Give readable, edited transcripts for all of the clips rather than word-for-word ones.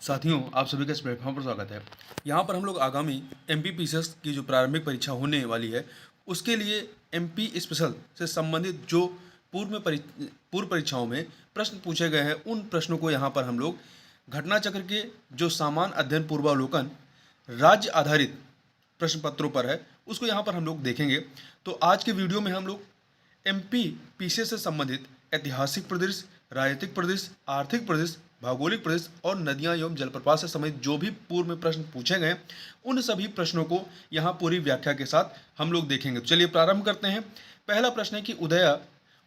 साथियों, आप सभी का इस प्लेटफॉर्म पर स्वागत है। यहाँ पर हम लोग आगामी एमपीपीसीएस की जो प्रारंभिक परीक्षा होने वाली है, उसके लिए एमपी स्पेशल से संबंधित जो पूर्व परीक्षाओं में प्रश्न पूछे गए हैं, उन प्रश्नों को यहाँ पर हम लोग घटना चक्र के जो सामान्य अध्ययन पूर्वावलोकन राज्य आधारित प्रश्न पत्रों पर है, उसको यहाँ पर हम लोग देखेंगे। तो आज के वीडियो में हम लोग एमपी पीसीएस से संबंधित ऐतिहासिक प्रदेश, राजनीतिक प्रदेश, आर्थिक प्रदेश, भौगोलिक प्रदेश और नदियां एवं जलप्रपात से संबंधित जो भी पूर्व में प्रश्न पूछे गए, उन सभी प्रश्नों को यहाँ पूरी व्याख्या के साथ हम लोग देखेंगे। तो चलिए प्रारंभ करते हैं। पहला प्रश्न है कि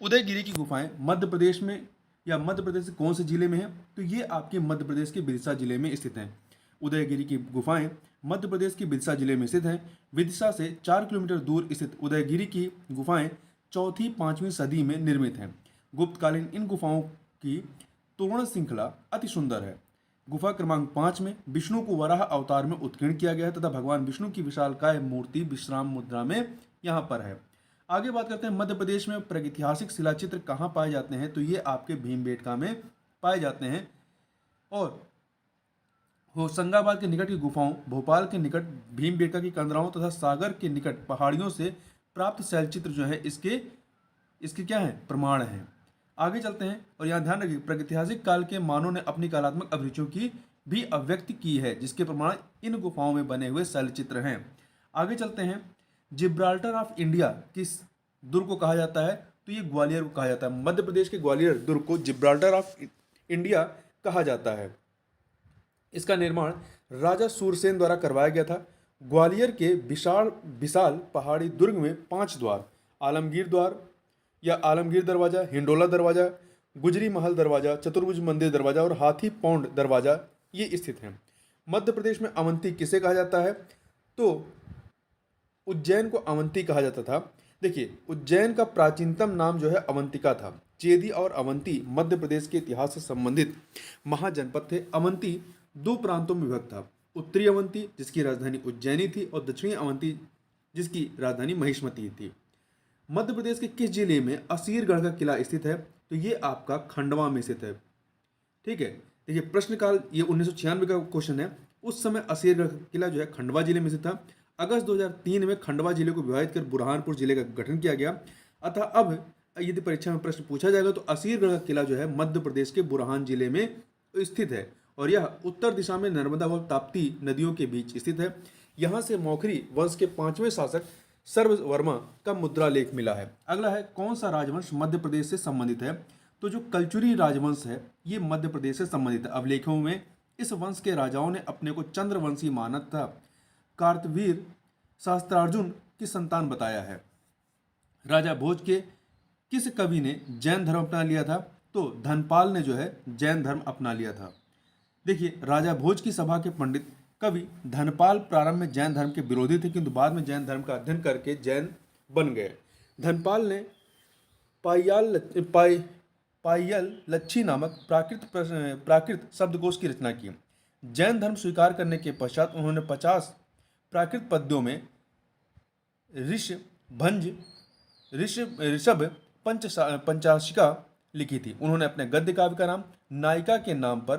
उदयगिरी की गुफाएं मध्य प्रदेश में या मध्य प्रदेश के कौन से जिले में है? तो ये आपके मध्य प्रदेश के बिरसा जिले में स्थित हैं। उदयगिरी की गुफाएं मध्य प्रदेश के बिरसा जिले में स्थित हैं। विदिशा से 4 किलोमीटर दूर स्थित उदयगिरी की गुफाएं 4वीं-5वीं सदी में निर्मित हैं। गुप्तकालीन इन गुफाओं की तोरण श्रृंखला अति सुंदर है। गुफा क्रमांक 5 में विष्णु को वराह अवतार में उत्कीर्ण किया गया है तथा भगवान विष्णु की विशालकाय मूर्ति विश्राम मुद्रा में यहाँ पर है। आगे बात करते हैं, मध्य प्रदेश में प्रागैतिहासिक शिलाचित्र कहाँ पाए जाते हैं? तो ये आपके भीमबेटका में पाए जाते हैं। और होशंगाबाद के निकट की गुफाओं, भोपाल के निकट भीमबेटका की कंदराओं तथा सागर के निकट पहाड़ियों से प्राप्त शैलचित्र जो है इसके क्या है? प्रमाण हैं। आगे चलते हैं और यहाँ ध्यान रखिए, प्रागैतिहासिक काल के मानव ने अपनी कलात्मक अभिरुचियों की भी अभिव्यक्ति की है, जिसके प्रमाण इन गुफाओं में बने हुए शैलचित्र हैं। आगे चलते हैं, जिब्राल्टर ऑफ इंडिया किस दुर्ग को कहा जाता है? तो ये ग्वालियर को कहा जाता है। मध्य प्रदेश के ग्वालियर दुर्ग को जिब्राल्टर ऑफ इंडिया कहा जाता है। इसका निर्माण राजा सूरसेन द्वारा करवाया गया था। ग्वालियर के विशाल पहाड़ी दुर्ग में 5 द्वार, आलमगीर द्वार या आलमगीर दरवाजा, हिंडोला दरवाजा, गुजरी महल दरवाजा, चतुर्भुज मंदिर दरवाजा और हाथी पौंड दरवाजा ये स्थित हैं। मध्य प्रदेश में अवंती किसे कहा जाता है? तो उज्जैन को अवंती कहा जाता था। देखिए, उज्जैन का प्राचीनतम नाम जो है अवंतिका था। चेदी और अवंती मध्य प्रदेश के इतिहास से संबंधित महाजनपद थे। अवंती 2 प्रांतों में विभक्त था, उत्तरी अवंती जिसकी राजधानी उज्जैनी थी और दक्षिणी अवंती जिसकी राजधानी महिष्मती थी। मध्य प्रदेश के किस जिले में असीरगढ़ का किला स्थित है? तो ये आपका खंडवा में स्थित है। ठीक है, देखिए प्रश्नकाल ये 1996 का क्वेश्चन है। उस समय असीरगढ़ का किला जो है खंडवा जिले में स्थित था। अगस्त 2003 में खंडवा जिले को विभाजित कर बुरहानपुर जिले का गठन किया गया। अतः अब यदि परीक्षा में प्रश्न पूछा जाएगा तो असीरगढ़ का किला जो है मध्य प्रदेश के बुरहान जिले में स्थित है और यह उत्तर दिशा में नर्मदा व ताप्ती नदियों के बीच स्थित है। यहाँ से मौखरी वंश के 5वें शासक सर्ववर्मा का मुद्रा लेख मिला है। अगला है, कौन सा राजवंश मध्य प्रदेश से संबंधित है? तो जो कलचुरी राजवंश है ये मध्य प्रदेश से संबंधित है। अभिलेखों में इस वंश के राजाओं ने अपने को चंद्रवंशी माना था। कार्तवीर सहस्त्रार्जुन की संतान बताया है। राजा भोज के किस कवि ने जैन धर्म अपना लिया था? तो धनपाल ने जो है जैन धर्म अपना लिया था। देखिए, राजा भोज की सभा के पंडित कवि धनपाल प्रारंभ में जैन धर्म के विरोधी थे, किंतु बाद में जैन धर्म का अध्ययन करके जैन बन गए। धनपाल ने पायल लच्छी नामक प्राकृत शब्दकोश की रचना की। जैन धर्म स्वीकार करने के पश्चात उन्होंने 50 प्राकृत पद्यों में ऋषभ पंचाशिका लिखी थी। उन्होंने अपने गद्य काव्य का नाम नायिका के नाम पर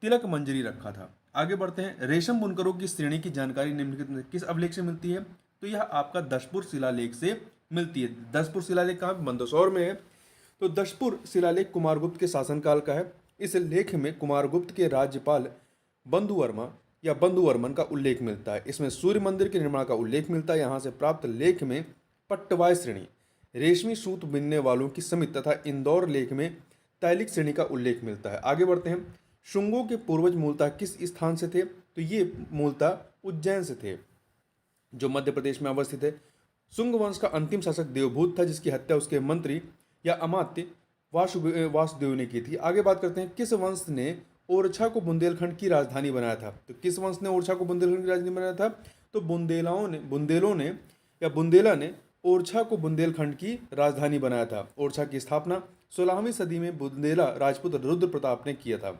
तिलक मंजरी रखा था। आगे बढ़ते हैं, रेशम बुनकरों की श्रेणी की जानकारी निम्नलिखित में किस अभिलेख से मिलती है? तो यह आपका दशपुर शिलालेख से मिलती है। दशपुर शिलालेख कहाँ? मंदसौर में है। तो दशपुर शिलालेख कुमारगुप्त के शासनकाल का है। इस लेख में कुमारगुप्त के राज्यपाल बंधुवर्मन का उल्लेख मिलता है। इसमें सूर्य मंदिर के निर्माण का उल्लेख मिलता है। यहाँ से प्राप्त लेख में पट्टवाय श्रेणी, रेशमी सूत बिनने वालों की समिति तथा इंदौर लेख में तैलिक श्रेणी का उल्लेख मिलता है। आगे बढ़ते हैं, शुंगों के पूर्वज मूलतः किस स्थान से थे? तो ये मूलतः उज्जैन से थे जो मध्य प्रदेश में अवस्थित है। शुंग वंश का अंतिम शासक देवभूत था जिसकी हत्या उसके मंत्री या अमात्य वासुदेव ने की थी। आगे बात करते हैं, किस वंश ने ओरछा को बुंदेलखंड की राजधानी बनाया था? तो किस वंश ने ओरछा को बुंदेलखंड की राजधानी बनाया था? तो बुंदेला ने ओरछा को बुंदेलखंड की राजधानी बनाया था। ओरछा की स्थापना 16वीं सदी में बुंदेला राजपूत रुद्र प्रताप ने किया था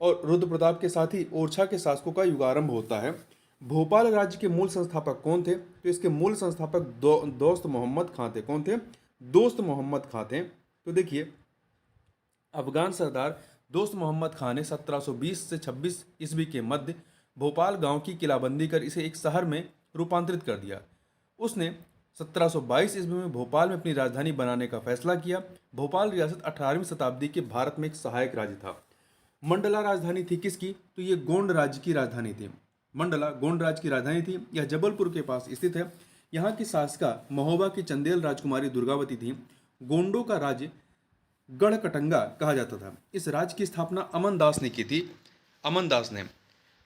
और रुद्र प्रताप के साथ ही ओरछा के शासकों का युगारंभ होता है। भोपाल राज्य के मूल संस्थापक कौन थे? तो इसके मूल संस्थापक दोस्त मोहम्मद खां थे। कौन थे? दोस्त मोहम्मद खां थे। तो देखिए, अफगान सरदार दोस्त मोहम्मद खान ने 1720 से 26 ईस्वी के मध्य भोपाल गांव की किलाबंदी कर इसे एक शहर में रूपांतरित कर दिया। उसने 1722 ईस्वी में भोपाल में अपनी राजधानी बनाने का फैसला किया। भोपाल रियासत 18वीं शताब्दी के भारत में एक सहायक राज्य था। मंडला राजधानी थी किसकी? तो ये गोंड राज्य की राजधानी थी। मंडला गोंड राज्य की राजधानी थी। यह जबलपुर के पास स्थित है। यहाँ की शासिका महोबा की चंदेल राजकुमारी दुर्गावती थी। गोंडों का राज्य गढ़कटंगा कहा जाता था। इस राज्य की स्थापना अमनदास ने की थी। अमनदास ने,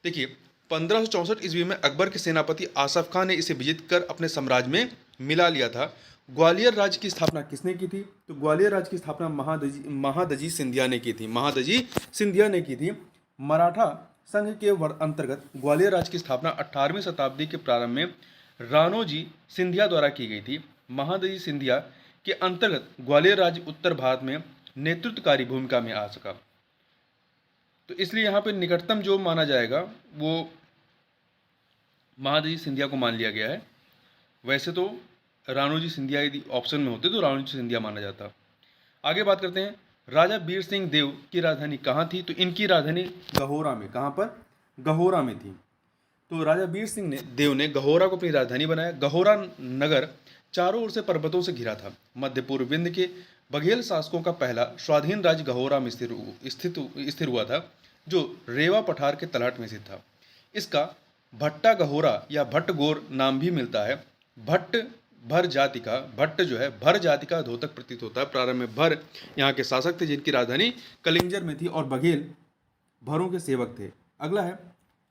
देखिए, 1564 ईस्वी में अकबर के सेनापति आसफ खान ने इसे विजित कर अपने साम्राज्य में मिला लिया था। ग्वालियर राज्य की स्थापना किसने की थी? तो ग्वालियर राज्य की स्थापना महादजी सिंधिया ने की थी। महादजी सिंधिया ने की थी। मराठा संघ के अंतर्गत ग्वालियर राज्य की स्थापना 18वीं शताब्दी के प्रारंभ में राणोजी सिंधिया द्वारा की गई थी। महादजी सिंधिया के अंतर्गत ग्वालियर राज्य उत्तर भारत में नेतृत्वकारी भूमिका में आ सका। तो इसलिए यहाँ पे निकटतम जो माना जाएगा वो महादजी सिंधिया को मान लिया गया है। वैसे तो राणोजी सिंधिया यदि ऑप्शन में होते तो राणोजी सिंधिया माना जाता। आगे बात करते हैं, राजा बीर सिंह देव की राजधानी कहाँ थी? तो इनकी राजधानी गहोरा में, कहाँ पर? गहोरा में थी। तो राजा बीर सिंह देव ने गहोरा को अपनी राजधानी बनाया। गहोरा नगर चारों ओर से पर्वतों से घिरा था। मध्य पूर्व विंध्य के बघेल शासकों का पहला स्वाधीन राज्य गहोरा में स्थिर हुआ था, जो रेवा पठार के तलहट में स्थित था। इसका भट्टा गहोरा या भट्टगोर नाम भी मिलता है। भट्ट भर जाति का, भट्ट जो है भर जाति का धोतक प्रतीत होता है। प्रारंभ में भर यहाँ के शासक थे जिनकी राजधानी कलिंजर में थी और बघेल भरों के सेवक थे। अगला है,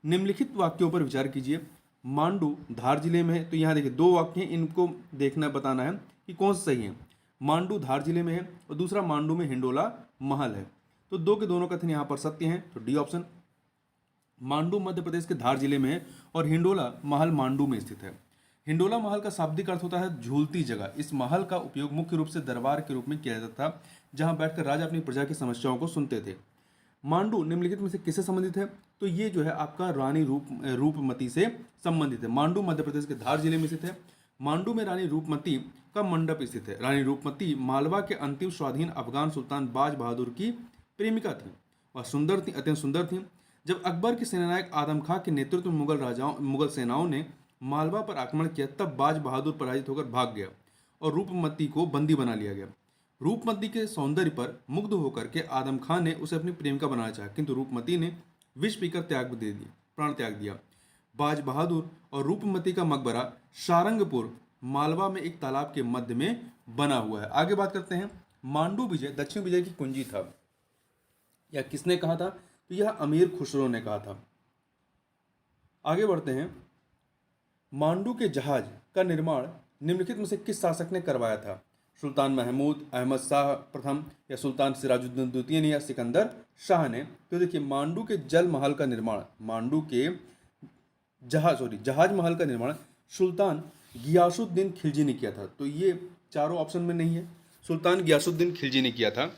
निम्नलिखित वाक्यों पर विचार कीजिए। मांडू धार जिले में है। तो यहाँ देखिए 2 वाक्य हैं, इनको देखना बताना है कि कौन सा सही है। मांडू धार जिले में है और दूसरा मांडू में हिंडोला महल है। तो 2 के दोनों कथन यहाँ पर सत्य हैं। तो डी ऑप्शन। मांडू मध्य प्रदेश के धार जिले में है और हिंडोला महल मांडू में स्थित है। हिंडोला महल का शाब्दिक अर्थ होता है झूलती जगह। इस महल का उपयोग मुख्य रूप से दरबार के रूप में किया जाता था, जहां बैठकर राजा अपनी प्रजा की समस्याओं को सुनते थे। मांडू निम्नलिखित में से किससे संबंधित है? तो ये जो है आपका रानी रूपमती से संबंधित है। मांडू मध्य प्रदेश के धार जिले में स्थित है। मांडू में रानी रूपमती का मंडप स्थित है। रानी रूपमती मालवा के अंतिम स्वाधीन अफगान सुल्तान बाज बहादुर की प्रेमिका थी। वह सुंदर थी, अत्यंत सुंदर थी। जब अकबर के सेनानायक आदम खां के नेतृत्व में मुगल सेनाओं ने मालवा पर आक्रमण किया, तब बाज बहादुर पराजित होकर भाग गया और रूपमती को बंदी बना लिया गया। रूपमती के सौंदर्य पर मुग्ध होकर के आदम खान ने उसे अपनी प्रेमिका बनाना चाहा, किंतु रूपमती ने विष पीकर प्राण त्याग दिया। बाज बहादुर और रूपमती का मकबरा सारंगपुर मालवा में एक तालाब के मध्य में बना हुआ है। आगे बात करते हैं, मांडू विजय दक्षिण विजय की कुंजी था। यह किसने कहा था? तो यह अमीर खुसरो ने कहा था। आगे बढ़ते हैं, मांडू के जहाज का निर्माण निम्नलिखित में से किस शासक ने करवाया था? सुल्तान महमूद, अहमद शाह प्रथम या सुल्तान सिराजुद्दौला द्वितीय ने या सिकंदर शाह ने? तो देखिए, मांडू के जल महल का निर्माण, मांडू के जहाज महल का निर्माण सुल्तान गियासुद्दीन खिलजी ने किया था। तो ये चारों ऑप्शन में नहीं है, सुल्तान गियासुद्दीन खिलजी ने किया था।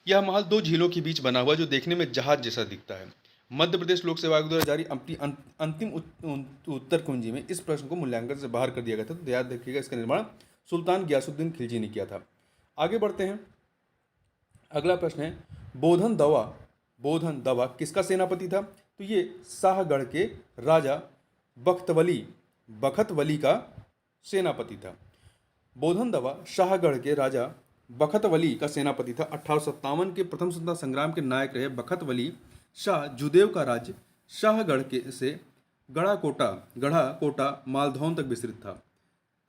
यह महल 2 झीलों के बीच बना हुआ जो देखने में जहाज जैसा दिखता है। मध्य प्रदेश लोक सेवा आयोग द्वारा जारी अपनी अंतिम उत्तर कुंजी में इस प्रश्न को मूल्यांकन से बाहर कर दिया गया था। तो याद रखिएगा, इसका निर्माण सुल्तान गियासुद्दीन खिलजी ने किया था। आगे बढ़ते हैं, अगला प्रश्न है, बोधन दवा किसका सेनापति था? तो ये शाहगढ़ के राजा बखतवली का सेनापति था। बोधन दवा शाहगढ़ के राजा बखतवली का सेनापति था। 1857 के प्रथम स्वतंत्रता संग्राम के नायक रहे बखतवली शाह जुदेव का राज्य शाहगढ़ के से गढ़ा कोटा मालधौन तक विस्तृत था।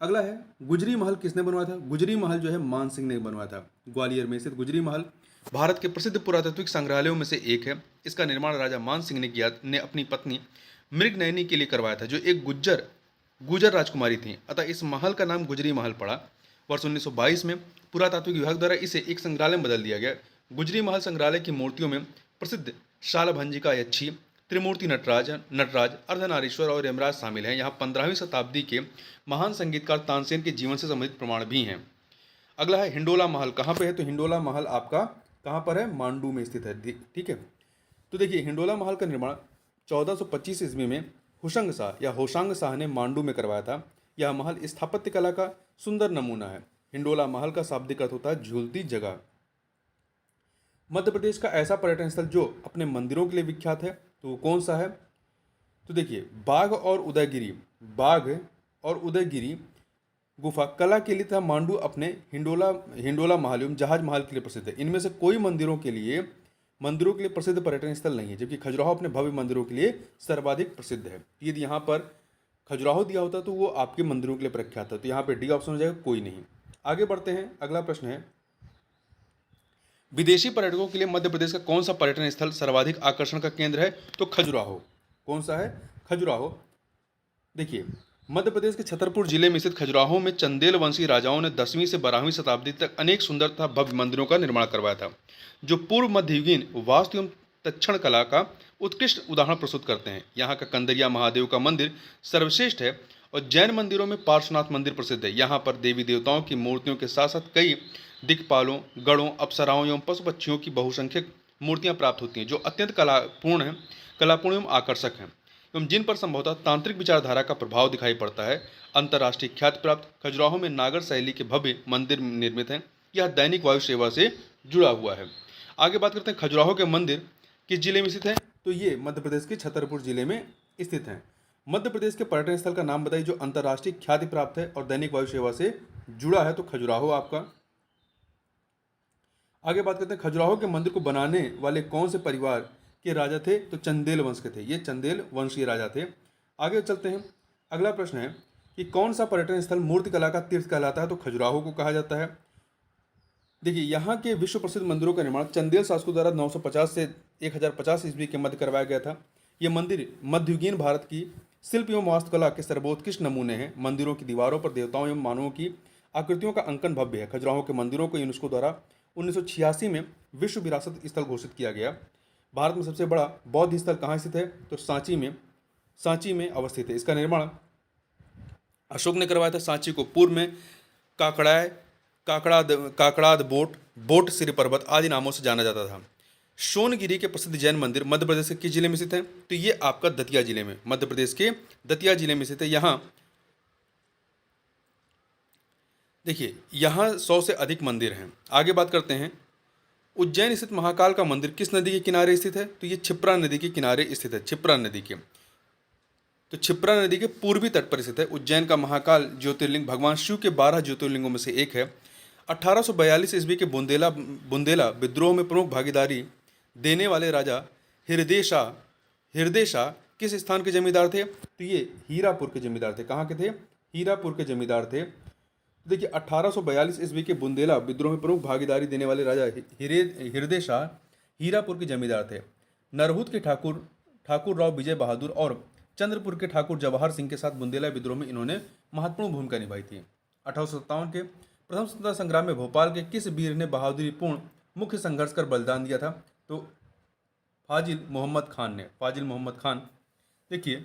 अगला है, गुजरी महल किसने बनवाया था? गुजरी महल जो है मान सिंह ने बनवाया था। ग्वालियर में स्थित गुजरी महल भारत के प्रसिद्ध पुरातात्विक संग्रहालयों में से एक है। इसका निर्माण राजा मान सिंह ने अपनी पत्नी मृगनयनी के लिए करवाया था, जो एक गुजर राजकुमारी थी। अतः इस महल का नाम गुजरी महल पड़ा। वर्ष 1922 में पुरातात्विक विभाग द्वारा इसे एक संग्रहालय में बदल दिया गया। गुजरी महल संग्रहालय की मूर्तियों में प्रसिद्ध शालभंजिका यक्षी, त्रिमूर्ति नटराज, अर्धनारीश्वर और यमराज शामिल हैं। यहाँ 15वीं शताब्दी के महान संगीतकार तानसेन के जीवन से संबंधित प्रमाण भी हैं। अगला है, हिंडोला महल कहाँ पे है? तो हिंडोला महल आपका कहाँ पर है? मांडू में स्थित है। ठीक है, तो देखिए, हिंडोला महल का निर्माण 1425 ईस्वी में होशांग शाह ने मांडू में करवाया था। यह महल स्थापत्य कला का सुंदर नमूना है। हिंडोला महल का शाब्दिक अर्थ होता है झूलती जगह। मध्य प्रदेश का ऐसा पर्यटन स्थल जो अपने मंदिरों के लिए विख्यात है, तो वो कौन सा है? तो देखिए, बाघ और उदयगिरी गुफा कला के लिए तथा मांडू अपने हिंडोला हिंडोला महल एवं जहाज महल के लिए प्रसिद्ध है। इनमें से कोई मंदिरों के लिए प्रसिद्ध पर्यटन स्थल नहीं है, जबकि खजुराहो अपने भव्य मंदिरों के लिए सर्वाधिक प्रसिद्ध है। यदि यहाँ पर खजुराहो दिया होता तो वो आपके मंदिरों के लिए प्रख्यात है, तो यहाँ पे डी ऑप्शन हो जाएगा, कोई नहीं। आगे बढ़ते हैं, अगला प्रश्न है, विदेशी पर्यटकों के लिए मध्य प्रदेश का कौन सा पर्यटन स्थल सर्वाधिक आकर्षण का केंद्र है? तो खजुराहो। कौन सा है? खजुराहो। देखिए, मध्य प्रदेश के छतरपुर जिले में स्थित खजुराहो में चंदेल वंशी राजाओं ने 10वीं से 12वीं शताब्दी तक अनेक सुंदर तथा भव्य मंदिरों का निर्माण करवाया था, जो पूर्व मध्ययुगीन वास्तु एवं तक्षण कला का उत्कृष्ट उदाहरण प्रस्तुत करते हैं। यहाँ का कंदरिया महादेव का मंदिर सर्वश्रेष्ठ है और जैन मंदिरों में पार्श्वनाथ मंदिर प्रसिद्ध है। यहाँ पर देवी देवताओं की मूर्तियों के साथ साथ कई दिक्पालों, गणों, अप्सराओं एवं पशु पक्षियों की बहुसंख्यक मूर्तियाँ प्राप्त होती हैं, जो अत्यंत कलापूर्ण एवं आकर्षक हैं एवं जिन पर संभवतः तांत्रिक विचारधारा का प्रभाव दिखाई पड़ता है। अंतर्राष्ट्रीय ख्याति प्राप्त खजुराहो में नागर शैली के भव्य मंदिर निर्मित हैं। यह दैनिक वायु सेवा से जुड़ा हुआ है। आगे बात करते हैं, खजुराहो के मंदिर किस जिले में स्थित है? तो ये मध्य प्रदेश के छतरपुर जिले में स्थित हैं। मध्य प्रदेश के पर्यटन स्थल का नाम बताइए जो अंतर्राष्ट्रीय ख्याति प्राप्त है और दैनिक वायु सेवा से जुड़ा है, तो खजुराहो आपका। आगे बात करते हैं, खजुराहो के मंदिर को बनाने वाले कौन से परिवार के राजा थे? तो चंदेल वंश के थे, ये चंदेल वंशीय राजा थे। आगे चलते हैं, अगला प्रश्न है कि कौन सा पर्यटन स्थल मूर्तिकला का तीर्थ कहलाता है? तो खजुराहो को कहा जाता है। देखिए, यहाँ के विश्व प्रसिद्ध मंदिरों का निर्माण चंदेल शासकों द्वारा 950 से 1050 ईस्वी के मध्य करवाया गया था। ये मंदिर मध्ययुगीन भारत की शिल्प एवं वास्तुकला के सर्वोत्कृष्ट नमूने हैं। मंदिरों की दीवारों पर देवताओं एवं मानवों की आकृतियों का अंकन भव्य है। खजुराहो के मंदिरों को यूनेस्को द्वारा 1986 में विश्व विरासत स्थल घोषित किया गया। भारत में सबसे बड़ा बौद्ध स्थल कहाँ स्थित है? तो सांची में अवस्थित है। इसका निर्माण अशोक ने करवाया था। सांची को पूर्व में काकड़ाद बोट श्री पर्वत आदि नामों से जाना जाता था। सोनगिरी के प्रसिद्ध जैन मंदिर मध्य प्रदेश के किस जिले में स्थित है? तो ये आपका दतिया जिले में, मध्य प्रदेश के दतिया जिले में स्थित है। यहाँ देखिए, यहाँ 100 से अधिक मंदिर हैं। आगे बात करते हैं, उज्जैन स्थित महाकाल का मंदिर किस नदी के किनारे स्थित है? तो ये क्षिप्रा नदी के किनारे स्थित है, क्षिप्रा नदी के। तो क्षिप्रा नदी के पूर्वी तट पर स्थित है। उज्जैन का महाकाल ज्योतिर्लिंग भगवान शिव के 12 ज्योतिर्लिंगों में से एक है। 1842 ईस्वी के बुंदेला विद्रोह में प्रमुख भागीदारी देने वाले राजा हृदय शाह किस स्थान के जमींदार थे? तो ये हीरापुर के जमींदार थे। कहाँ के थे? हीरापुर के जमींदार थे। देखिए, 1842 ईस्वी के बुंदेला विद्रोह में प्रमुख भागीदारी देने वाले राजा हृदय शाह हीरापुर के जमींदार थे। नरहुत के ठाकुर राव विजय बहादुर और चंद्रपुर के ठाकुर जवाहर सिंह के साथ बुंदेला विद्रोह में इन्होंने महत्वपूर्ण भूमिका निभाई थी। 1857 के प्रथम स्वतंत्रता संग्राम में भोपाल के किस वीर ने बहादुरीपूर्ण मुख्य संघर्ष कर बलिदान दिया था? तो फाजिल मोहम्मद खान। देखिए,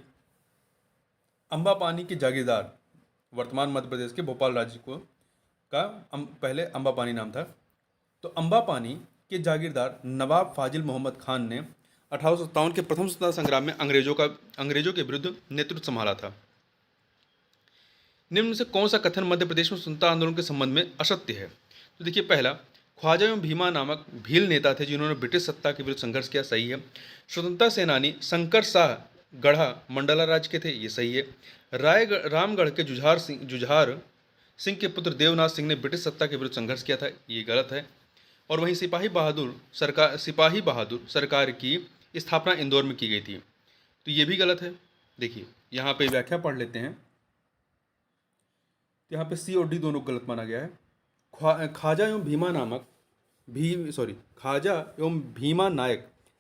अंबापानी के जागीरदार, वर्तमान मध्य प्रदेश के भोपाल राज्य पहले अंबापानी नाम था। तो अंबापानी के जागीरदार नवाब फाजिल मोहम्मद खान ने 1857 के प्रथम स्वतंत्रता संग्राम में अंग्रेजों के विरुद्ध नेतृत्व संभाला था। निम्न में से कौन सा कथन मध्य प्रदेश में स्वतंत्रता आंदोलन के संबंध में असत्य है? तो देखिए, पहला, ख्वाजा एवं भीमा नामक भील नेता थे जिन्होंने ब्रिटिश सत्ता के विरुद्ध संघर्ष किया, सही है। स्वतंत्रता सेनानी शंकर शाह गढ़ा मंडला राज्य के थे, ये सही है। रामगढ़ के जुझार सिंह के पुत्र देवनाथ सिंह ने ब्रिटिश सत्ता के विरुद्ध संघर्ष किया था, ये गलत है। और वहीं सिपाही बहादुर सरकार की स्थापना इंदौर में की गई थी, तो ये भी गलत है। देखिए, यहाँ पे व्याख्या पढ़ लेते हैं। यहाँ पे सी और डी दोनों गलत माना गया है। ख्वाजा एवं भीमा नायक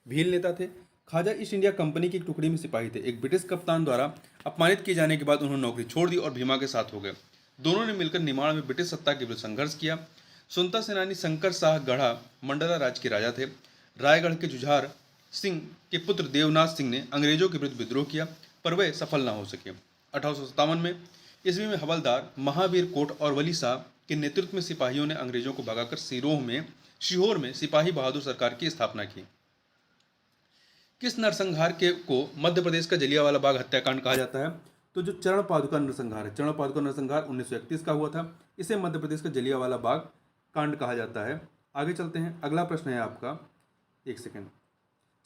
भील नेता थे। ख्वाजा ईस्ट इंडिया कंपनी की एक टुकड़ी में सिपाही थे। एक ब्रिटिश कप्तान द्वारा अपमानित किए जाने के बाद उन्होंने नौकरी छोड़ दी और भीमा के साथ हो गए। दोनों ने मिलकर निमाड़ में ब्रिटिश सत्ता के विरुद्ध संघर्ष किया। स्वतंत्रता सेनानी शंकर शाह गढ़ा मंडला राज्य के राजा थे। रायगढ़ के जुझार सिंह के पुत्र देवनाथ सिंह ने अंग्रेजों के विरुद्ध विद्रोह किया, पर वे सफल न हो सके। 1857 में ईस्वी में हवलदार महावीर कोट और वली शाह के नेतृत्व में सिपाहियों ने अंग्रेजों को भगाकर सीहोर में सिपाही बहादुर सरकार की स्थापना की। किस नरसंहार को मध्य प्रदेश का जलियांवाला बाग हत्याकांड कहा जाता है? तो जो चरण पादुका नरसंहार है, चरण पादुका नरसंहार 1931 का हुआ था, इसे मध्य प्रदेश का जलियांवाला बाग कांड कहा जाता है। आगे चलते हैं, अगला प्रश्न है आपका, एक सेकेंड।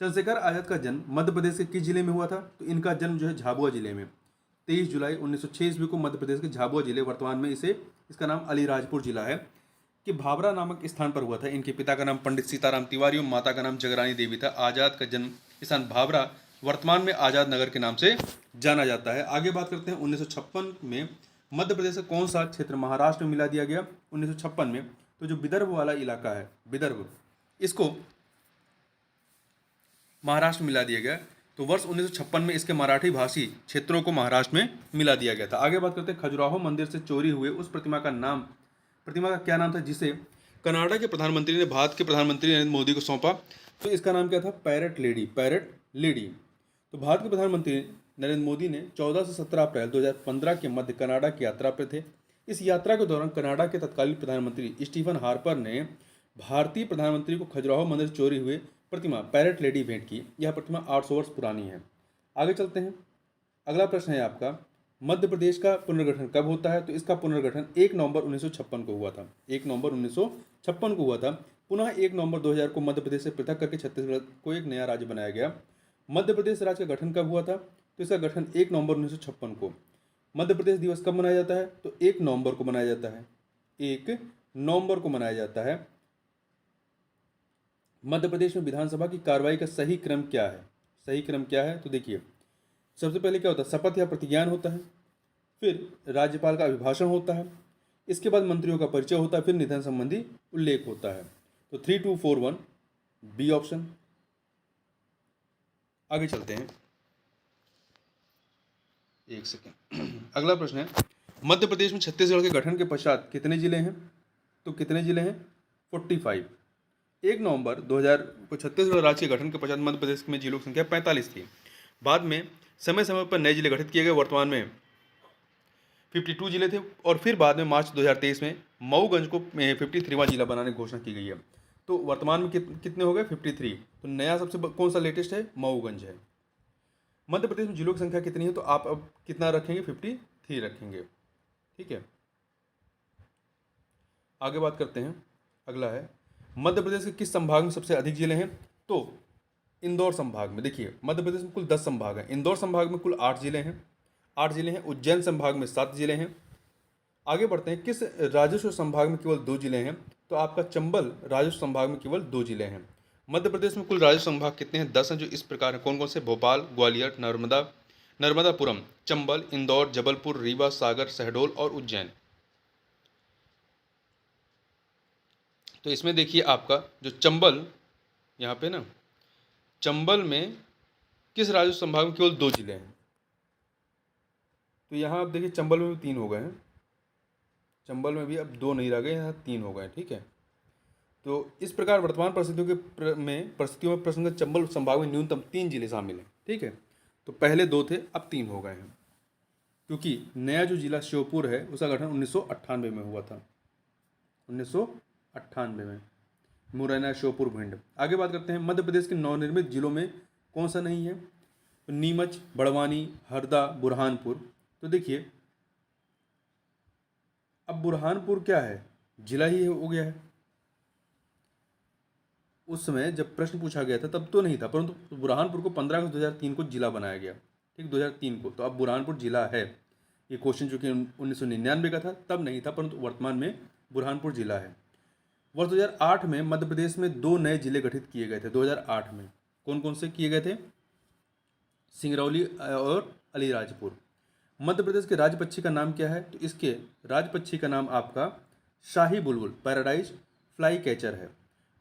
चंद्रशेखर आजाद का जन्म मध्य प्रदेश के किस जिले में हुआ था? तो इनका जन्म जो है झाबुआ जिले में 23 जुलाई 1906 ईस्वी को मध्य प्रदेश के झाबुआ जिले, वर्तमान में इसका नाम अलीराजपुर जिला है, कि भाभरा नामक स्थान पर हुआ था। इनके पिता का नाम पंडित सीताराम तिवारी और माता का नाम जगरानी देवी था। आजाद का जन्म स्थान भाभरा वर्तमान में आजाद नगर के नाम से जाना जाता है। आगे बात करते हैं, 1956 में मध्य प्रदेश का कौन सा क्षेत्र महाराष्ट्र में मिला दिया गया? 1956 में तो जो विदर्भ वाला इलाका है, विदर्भ, इसको महाराष्ट्र में मिला दिया गया। तो वर्ष 1956 में इसके मराठी भाषी क्षेत्रों को महाराष्ट्र में मिला दिया गया था। आगे बात करते हैं, खजुराहो मंदिर से चोरी हुए उस प्रतिमा का क्या नाम था जिसे कनाडा के प्रधानमंत्री ने भारत के प्रधानमंत्री नरेंद्र मोदी को सौंपा? तो इसका नाम क्या था? Parrot lady. तो भारत के प्रधानमंत्री नरेंद्र मोदी ने 14 से 17 अप्रैल 2015 के मध्य कनाडा की यात्रा पर थे। इस यात्रा के दौरान कनाडा के तत्कालीन प्रधानमंत्री स्टीफन हार्पर ने भारतीय प्रधानमंत्री को खजुराहो मंदिर से चोरी हुए प्रतिमा पैरट लेडी भेंट की। यह प्रतिमा 800 वर्ष पुरानी है। आगे चलते हैं, अगला प्रश्न है आपका, मध्य प्रदेश का पुनर्गठन कब होता है? तो इसका पुनर्गठन 1 नवंबर 1956 को हुआ था। 1 नवंबर 1956 को हुआ था। पुनः 1 नवंबर 2000 को मध्य प्रदेश से पृथक करके छत्तीसगढ़ को एक नया राज्य बनाया गया। मध्य प्रदेश राज्य का गठन कब हुआ था? तो इसका गठन 1 नवंबर 1956 को। मध्य प्रदेश दिवस कब मनाया जाता है? तो 1 नवंबर को मनाया जाता है। 1 नवंबर को मनाया जाता है। मध्य प्रदेश में विधानसभा की कार्रवाई का सही क्रम क्या है? सही क्रम क्या है? तो देखिए, सबसे पहले क्या होता है? शपथ या प्रतिज्ञान होता है, फिर राज्यपाल का अभिभाषण होता है, इसके बाद मंत्रियों का परिचय होता है, फिर निधन संबंधी उल्लेख होता है। तो 3241 बी ऑप्शन। आगे चलते हैं, एक सेकेंड। अगला प्रश्न है, मध्य प्रदेश में छत्तीसगढ़ के गठन के पश्चात कितने जिले हैं? तो कितने जिले हैं? 45। 1 नवंबर 2000 को छत्तीसगढ़ राज्य के गठन के पश्चात मध्य प्रदेश में जिलों की संख्या 45 थी। बाद में समय समय पर नए जिले गठित किए गए। वर्तमान में 52 जिले थे और फिर बाद में मार्च 2023 में मऊगंज को 53वां जिला बनाने की घोषणा की गई है। तो वर्तमान में कितने हो गए? 53। तो नया सबसे कौन सा लेटेस्ट है? मऊगंज है। मध्य प्रदेश में जिलों की संख्या कितनी है? तो आप अब कितना रखेंगे? 53 रखेंगे। ठीक है, आगे बात करते हैं। अगला है, मध्य प्रदेश के किस संभाग में सबसे अधिक जिले हैं? तो इंदौर संभाग में। देखिए, मध्य प्रदेश में कुल 10 संभाग हैं। इंदौर संभाग में कुल 8 जिले हैं। 8 जिले हैं। उज्जैन संभाग में 7 जिले हैं। आगे बढ़ते हैं, किस राजस्व संभाग में केवल 2 जिले हैं? तो आपका चंबल राजस्व संभाग में केवल 2 जिले हैं। मध्य प्रदेश में कुल राजस्व संभाग कितने हैं? 10 हैं, जो इस प्रकार हैं। कौन कौन से? भोपाल, ग्वालियर, नर्मदापुरम, चंबल, इंदौर, जबलपुर, रीवा, सागर, शहडोल और उज्जैन। तो इसमें देखिए, आपका जो चंबल, यहाँ पे ना, चंबल में किस राजस्व संभाग में केवल 2 जिले हैं? तो यहाँ आप देखिए, चंबल में भी 3 हो गए हैं। चंबल में भी अब 2 नहीं रह गए, यहाँ 3 हो गए। ठीक है, तो इस प्रकार वर्तमान परिस्थितियों में प्रश्न चंबल संभाग में न्यूनतम 3 जिले शामिल हैं। ठीक है, तो पहले 2 थे, अब 3 हो गए हैं, क्योंकि नया जो जिला श्योपुर है उसका गठन 1998 में हुआ था। 1998 में मुरैना, श्योपुर, भिंड। आगे बात करते हैं, मध्य प्रदेश के नवनिर्मित जिलों में कौन सा नहीं है? तो नीमच, बड़वानी, हरदा, बुरहानपुर। तो देखिए, अब बुरहानपुर क्या है? जिला ही हो गया है। उस समय जब प्रश्न पूछा गया था तब तो नहीं था, परंतु बुरहानपुर को 15 अगस्त 2003 को जिला बनाया गया। ठीक, 2003 को। तो अब बुरहानपुर जिला है। ये क्वेश्चन चूंकि 1999 का था, तब नहीं था, परंतु वर्तमान में बुरहानपुर जिला है। वर्ष 2008 में मध्य प्रदेश में 2 नए जिले गठित किए गए थे। 2008 में कौन कौन से किए गए थे? सिंगरौली और अलीराजपुर। मध्य प्रदेश के राज्य पक्षी का नाम क्या है? तो इसके राज्य पक्षी का नाम आपका शाही बुलबुल, पैराडाइज फ्लाई कैचर है।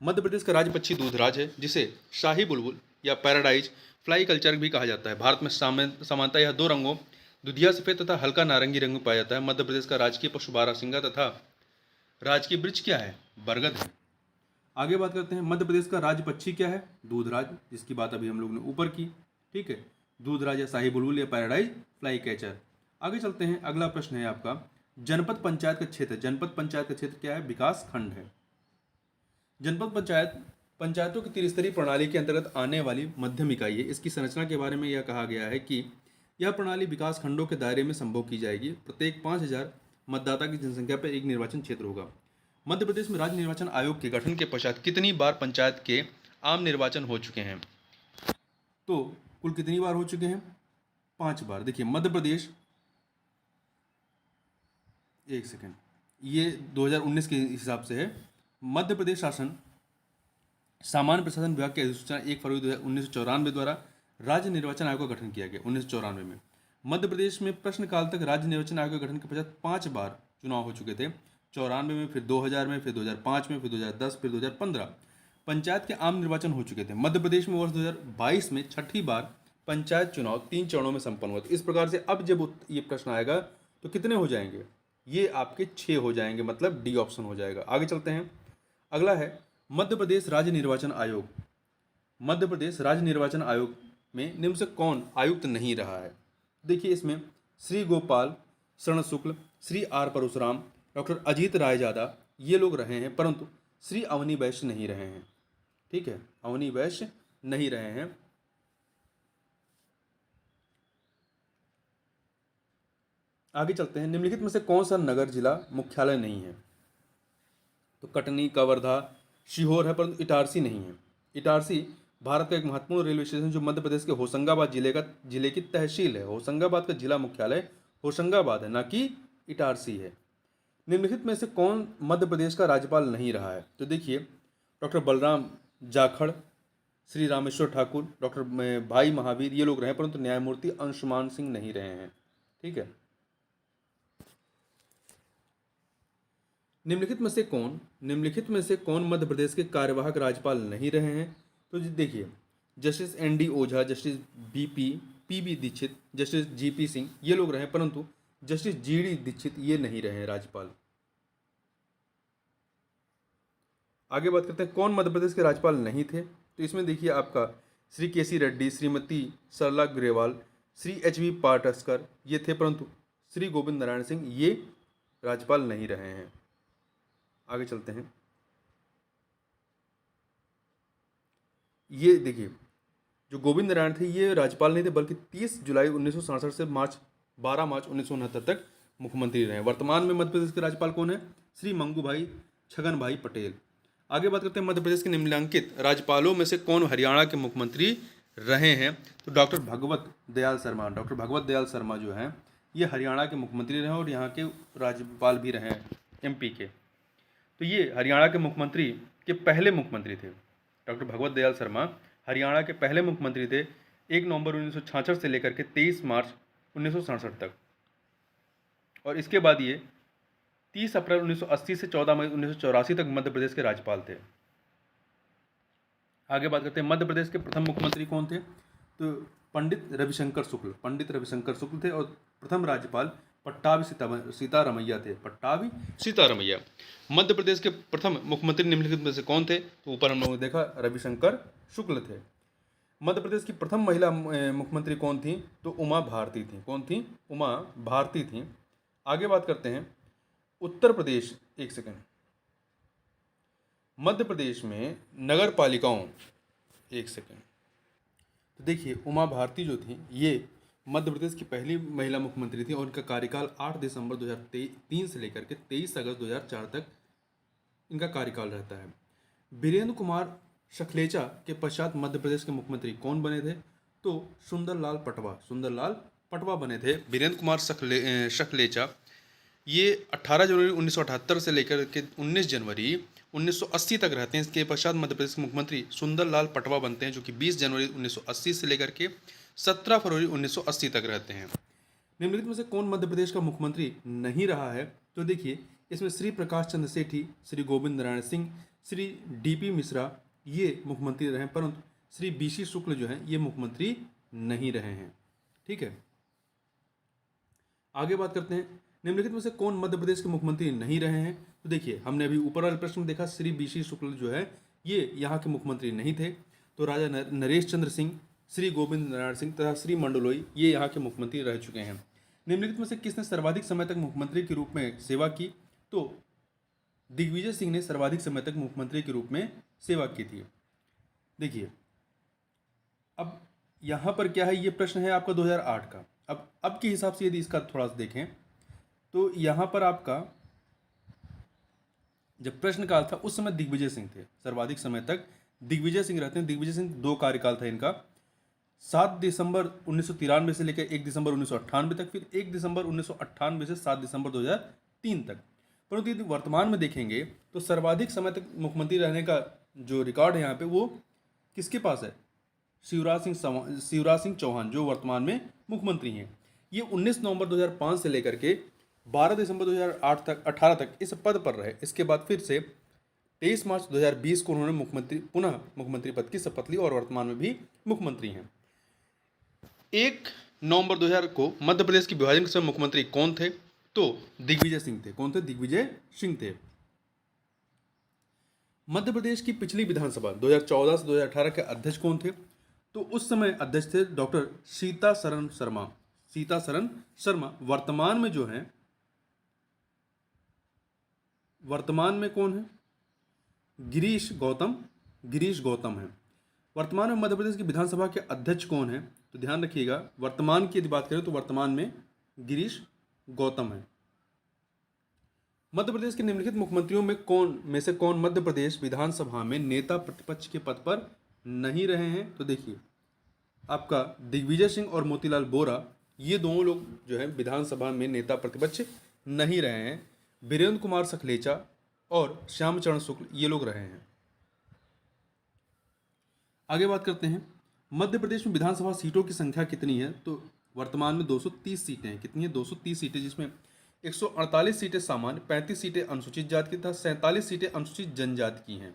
मध्य प्रदेश का राज्य पक्षी दूधराज है, जिसे शाही बुलबुल या पैराडाइज फ्लाई कल्चर भी कहा जाता है। भारत में सामान्यतः यह 2 रंगों, दुधिया सफेद तथा हल्का नारंगी रंग में पाया जाता है। मध्य प्रदेश का राजकीय पशु बारहसिंगा तथा राजकीय वृक्ष क्या है? बरगद है। आगे बात करते हैं, मध्य प्रदेश का राज्य पक्षी क्या है? दूधराज, जिसकी बात अभी हम लोग ने ऊपर की। ठीक है, दूधराज या शाही बुलबुल या पैराडाइज फ्लाई कैचर। आगे चलते हैं, अगला प्रश्न है आपका, जनपद पंचायत का क्षेत्र। जनपद पंचायत का क्षेत्र क्या है? विकास खंड है। जनपद पंचायतों की त्रिस्तरीय प्रणाली के अंतर्गत आने वाली मध्यम इकाई है। इसकी संरचना के बारे में यह कहा गया है कि यह प्रणाली विकास खंडों के दायरे में संभव की जाएगी। प्रत्येक 5000 मतदाता की जनसंख्या पर एक निर्वाचन क्षेत्र होगा। मध्य प्रदेश में राज्य निर्वाचन आयोग के गठन के पश्चात कितनी बार पंचायत के आम निर्वाचन हो चुके हैं? तो कुल कितनी बार हो चुके हैं? 5 बार। देखिए मध्य प्रदेश, एक सेकेंड, ये 2019 के हिसाब से है। मध्य प्रदेश शासन सामान्य प्रशासन विभाग की अधिसूचना 1 फरवरी 1994 द्वारा राज्य निर्वाचन आयोग का गठन किया गया 1994 में। मध्य प्रदेश में प्रश्नकाल तक राज्य निर्वाचन आयोग के गठन के पश्चात 5 बार चुनाव हो चुके थे। 94 में, फिर 2000 में, फिर 2005 में, फिर 2010, फिर 2015 पंचायत के आम निर्वाचन हो चुके थे। मध्य प्रदेश में वर्ष 2022 में छठी बार पंचायत चुनाव 3 चरणों में संपन्न हुआ। इस प्रकार से अब जब ये प्रश्न आएगा तो कितने हो जाएंगे? ये आपके 6 हो जाएंगे, मतलब डी ऑप्शन हो जाएगा। आगे चलते हैं। अगला है मध्य प्रदेश राज्य निर्वाचन आयोग। मध्य प्रदेश राज्य निर्वाचन आयोग में निम्न से कौन आयुक्त नहीं रहा है? देखिए इसमें श्री गोपाल शरण शुक्ल, श्री आर परशुराम, डॉक्टर अजीत राय ज़्यादा ये लोग रहे हैं, परंतु श्री अवनी वैश्य नहीं रहे हैं। ठीक है, अवनी वैश्य नहीं रहे हैं। आगे चलते हैं। निम्नलिखित में से कौन सा नगर जिला मुख्यालय नहीं है? तो कटनी, कवर्धा, सीहोर है, परंतु इटारसी नहीं है। इटारसी भारत का एक महत्वपूर्ण रेलवे स्टेशन जो मध्य प्रदेश के होशंगाबाद जिले की तहसील है। होशंगाबाद का जिला मुख्यालय होशंगाबाद है, ना कि इटारसी है। निम्नलिखित में से कौन मध्य प्रदेश का राज्यपाल नहीं रहा है? तो देखिए डॉक्टर बलराम जाखड़, श्री रामेश्वर ठाकुर, डॉक्टर भाई महावीर ये लोग रहे, परंतु न्यायमूर्ति अंशुमान सिंह नहीं रहे हैं। ठीक है। निम्नलिखित में से कौन मध्य प्रदेश के कार्यवाहक राज्यपाल नहीं रहे हैं? तो देखिए justice N D. Ojha, justice P B. Dikshit, justice G P. Singh ये लोग रहे, परंतु जस्टिस जी.डी. दीक्षित ये नहीं रहे हैं राज्यपाल। आगे बात करते हैं कौन मध्य प्रदेश के राज्यपाल नहीं थे। तो इसमें देखिए आपका श्री के.सी. रेड्डी, श्रीमती सरला ग्रेवाल, श्री एच.वी. पाटस्कर ये थे, परंतु श्री गोविंद नारायण सिंह ये राज्यपाल नहीं रहे हैं। आगे चलते हैं। ये देखिए जो गोविंद नारायण थे ये राज्यपाल नहीं थे, बल्कि 30 जुलाई 1967 से 12 मार्च 1969 तक मुख्यमंत्री रहे। वर्तमान में मध्य प्रदेश के राज्यपाल कौन है? श्री मंगूभाई छगन भाई पटेल। आगे बात करते हैं मध्य प्रदेश के निम्नलिखित राज्यपालों में से कौन हरियाणा के मुख्यमंत्री रहे हैं? तो डॉक्टर भगवत दयाल शर्मा। डॉक्टर भगवत दयाल शर्मा जो हैं ये हरियाणा के मुख्यमंत्री रहे और यहाँ के राज्यपाल भी रहे हैं एमपी के। तो ये हरियाणा के मुख्यमंत्री के पहले मुख्यमंत्री थे। डॉक्टर भगवत दयाल शर्मा हरियाणा के पहले मुख्यमंत्री थे 1 नवंबर 1966 से लेकर के 23 मार्च 1967 तक, और इसके बाद ये 30 अप्रैल 1980 से 14 मई 1984 तक मध्य प्रदेश के राज्यपाल थे। आगे बात करते हैं मध्य प्रदेश के प्रथम मुख्यमंत्री कौन थे? तो पंडित रविशंकर शुक्ल थे, और प्रथम राज्यपाल पट्टाभी सीतारमैया थे। पट्टाभी सीतारमैया। मध्य प्रदेश के प्रथम मुख्यमंत्री निम्नलिखित में से कौन थे? तो ऊपर हम लोगों ने देखा रविशंकर शुक्ल थे। मध्य प्रदेश की प्रथम महिला मुख्यमंत्री कौन थी? तो उमा भारती थी। कौन थी? उमा भारती थी। आगे बात करते हैं उत्तर प्रदेश। एक सेकंड। मध्य प्रदेश में नगर पालिकाओं, एक सेकंड, तो देखिए उमा भारती जो थी ये मध्य प्रदेश की पहली महिला मुख्यमंत्री थी और उनका कार्यकाल 8 दिसंबर 2003 से लेकर के 23 अगस्त 2004 तक इनका कार्यकाल रहता है। वीरेंद्र कुमार शखलेचा के पश्चात मध्य प्रदेश के मुख्यमंत्री कौन बने थे? तो सुंदरलाल पटवा बने थे। वीरेंद्र कुमार शखलेचा ये 18 जनवरी 1978 से लेकर के 19 जनवरी 1980 तक रहते हैं। इसके पश्चात मध्य प्रदेश के मुख्यमंत्री सुंदरलाल पटवा बनते हैं, जो कि 20 जनवरी 1980 से लेकर के 17 फरवरी 1980 तक रहते हैं। निम्नलिखित में से कौन मध्य प्रदेश का मुख्यमंत्री नहीं रहा है? तो देखिए इसमें श्री प्रकाश चंद्र सेठी, श्री गोविंद नारायण सिंह, श्री डी.पी. मिश्रा ये मुख्यमंत्री रहे, परंतु श्री बी.सी. शुक्ल जो हैं ये मुख्यमंत्री नहीं रहे हैं। ठीक है। आगे बात करते हैं निम्नलिखित में से कौन मध्य प्रदेश के मुख्यमंत्री नहीं रहे हैं? तो देखिए हमने अभी ऊपर वाले प्रश्न में देखा श्री बी.सी. शुक्ल जो है ये यहाँ के मुख्यमंत्री नहीं थे। तो राजा नरेश चंद्र सिंह, श्री गोविंद नारायण सिंह तथा श्री मंडलोई ये यहाँ के मुख्यमंत्री रह चुके हैं। निम्नलिखित में से किसने सर्वाधिक समय तक मुख्यमंत्री के रूप में सेवा की? तो दिग्विजय सिंह ने सर्वाधिक समय तक मुख्यमंत्री के रूप में सेवा की थी। देखिए अब यहाँ पर क्या है, ये प्रश्न है आपका 2008 का। अब के हिसाब से यदि इसका थोड़ा सा देखें तो यहाँ पर आपका जब प्रश्नकाल था उस समय दिग्विजय सिंह थे, सर्वाधिक समय तक दिग्विजय सिंह रहते हैं। दिग्विजय सिंह 2 कार्यकाल था इनका, 7 दिसंबर 1993 से लेकर 1 दिसंबर 1998 तक, फिर 1 दिसंबर 1998 से 7 दिसंबर 2003 तक। परंतु यदि वर्तमान में देखेंगे तो सर्वाधिक समय तक मुख्यमंत्री रहने का जो रिकॉर्ड है यहाँ पे वो किसके पास है? शिवराज सिंह चौहान, जो वर्तमान में मुख्यमंत्री हैं। ये 19 नवंबर 2005 से लेकर के 12 दिसंबर 2008 तक 18 तक इस पद पर रहे। इसके बाद फिर से 23 मार्च 2020 को उन्होंने पुनः मुख्यमंत्री पद की शपथ ली और वर्तमान में भी मुख्यमंत्री हैं। 1 नवंबर 2000 को मध्य प्रदेश की विभाजन के समय मुख्यमंत्री कौन थे? तो दिग्विजय सिंह थे। कौन थे? दिग्विजय सिंह थे। मध्य प्रदेश की पिछली विधानसभा 2014 से 2018 के अध्यक्ष कौन थे? तो उस समय अध्यक्ष थे डॉक्टर सीतासरन शर्मा। सीतासरन शर्मा। वर्तमान में जो है, वर्तमान में कौन है? गिरीश गौतम है। वर्तमान में मध्य प्रदेश की विधानसभा के अध्यक्ष कौन है? तो ध्यान रखिएगा, वर्तमान की यदि बात करें तो वर्तमान में गिरीश गौतम है। मध्य प्रदेश के निम्नलिखित मुख्यमंत्रियों में से कौन मध्य प्रदेश विधानसभा में नेता प्रतिपक्ष के पद पर नहीं रहे हैं? तो देखिए, आपका दिग्विजय सिंह और मोतीलाल वोरा, ये दोनों लोग जो है विधानसभा में नेता प्रतिपक्ष नहीं रहे हैं। वीरेंद्र कुमार सखलेचा और श्यामचरण शुक्ल ये लोग रहे हैं। आगे बात करते हैं, मध्य प्रदेश में विधानसभा सीटों की संख्या कितनी है? तो वर्तमान में 230 सीटें हैं। कितनी है? 230 सीटें, जिसमें 148 सीटें सामान्य, 35 सीटें अनुसूचित जाति की तथा 47 सीटें अनुसूचित जनजाति की हैं।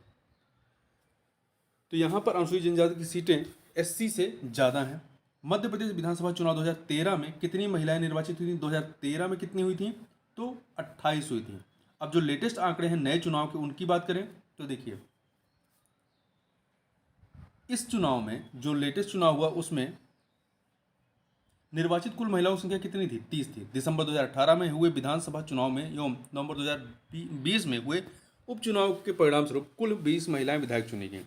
तो यहाँ पर अनुसूचित जनजाति की सीटें एससी से ज़्यादा हैं। मध्य प्रदेश विधानसभा चुनाव 2013 में कितनी महिलाएं निर्वाचित हुई थी? 2013 में कितनी हुई थी? तो 28 हुई थी। अब जो लेटेस्ट आंकड़े हैं नए चुनाव के, उनकी बात करें तो देखिए, इस चुनाव में जो लेटेस्ट चुनाव हुआ उसमें निर्वाचित कुल महिलाओं की संख्या कितनी थी? 30 थी। दिसंबर 2018 में हुए विधानसभा चुनाव में एवं नवंबर 2020 में हुए उपचुनाव के परिणाम स्वरूप कुल 20 महिलाएं विधायक चुनी गई।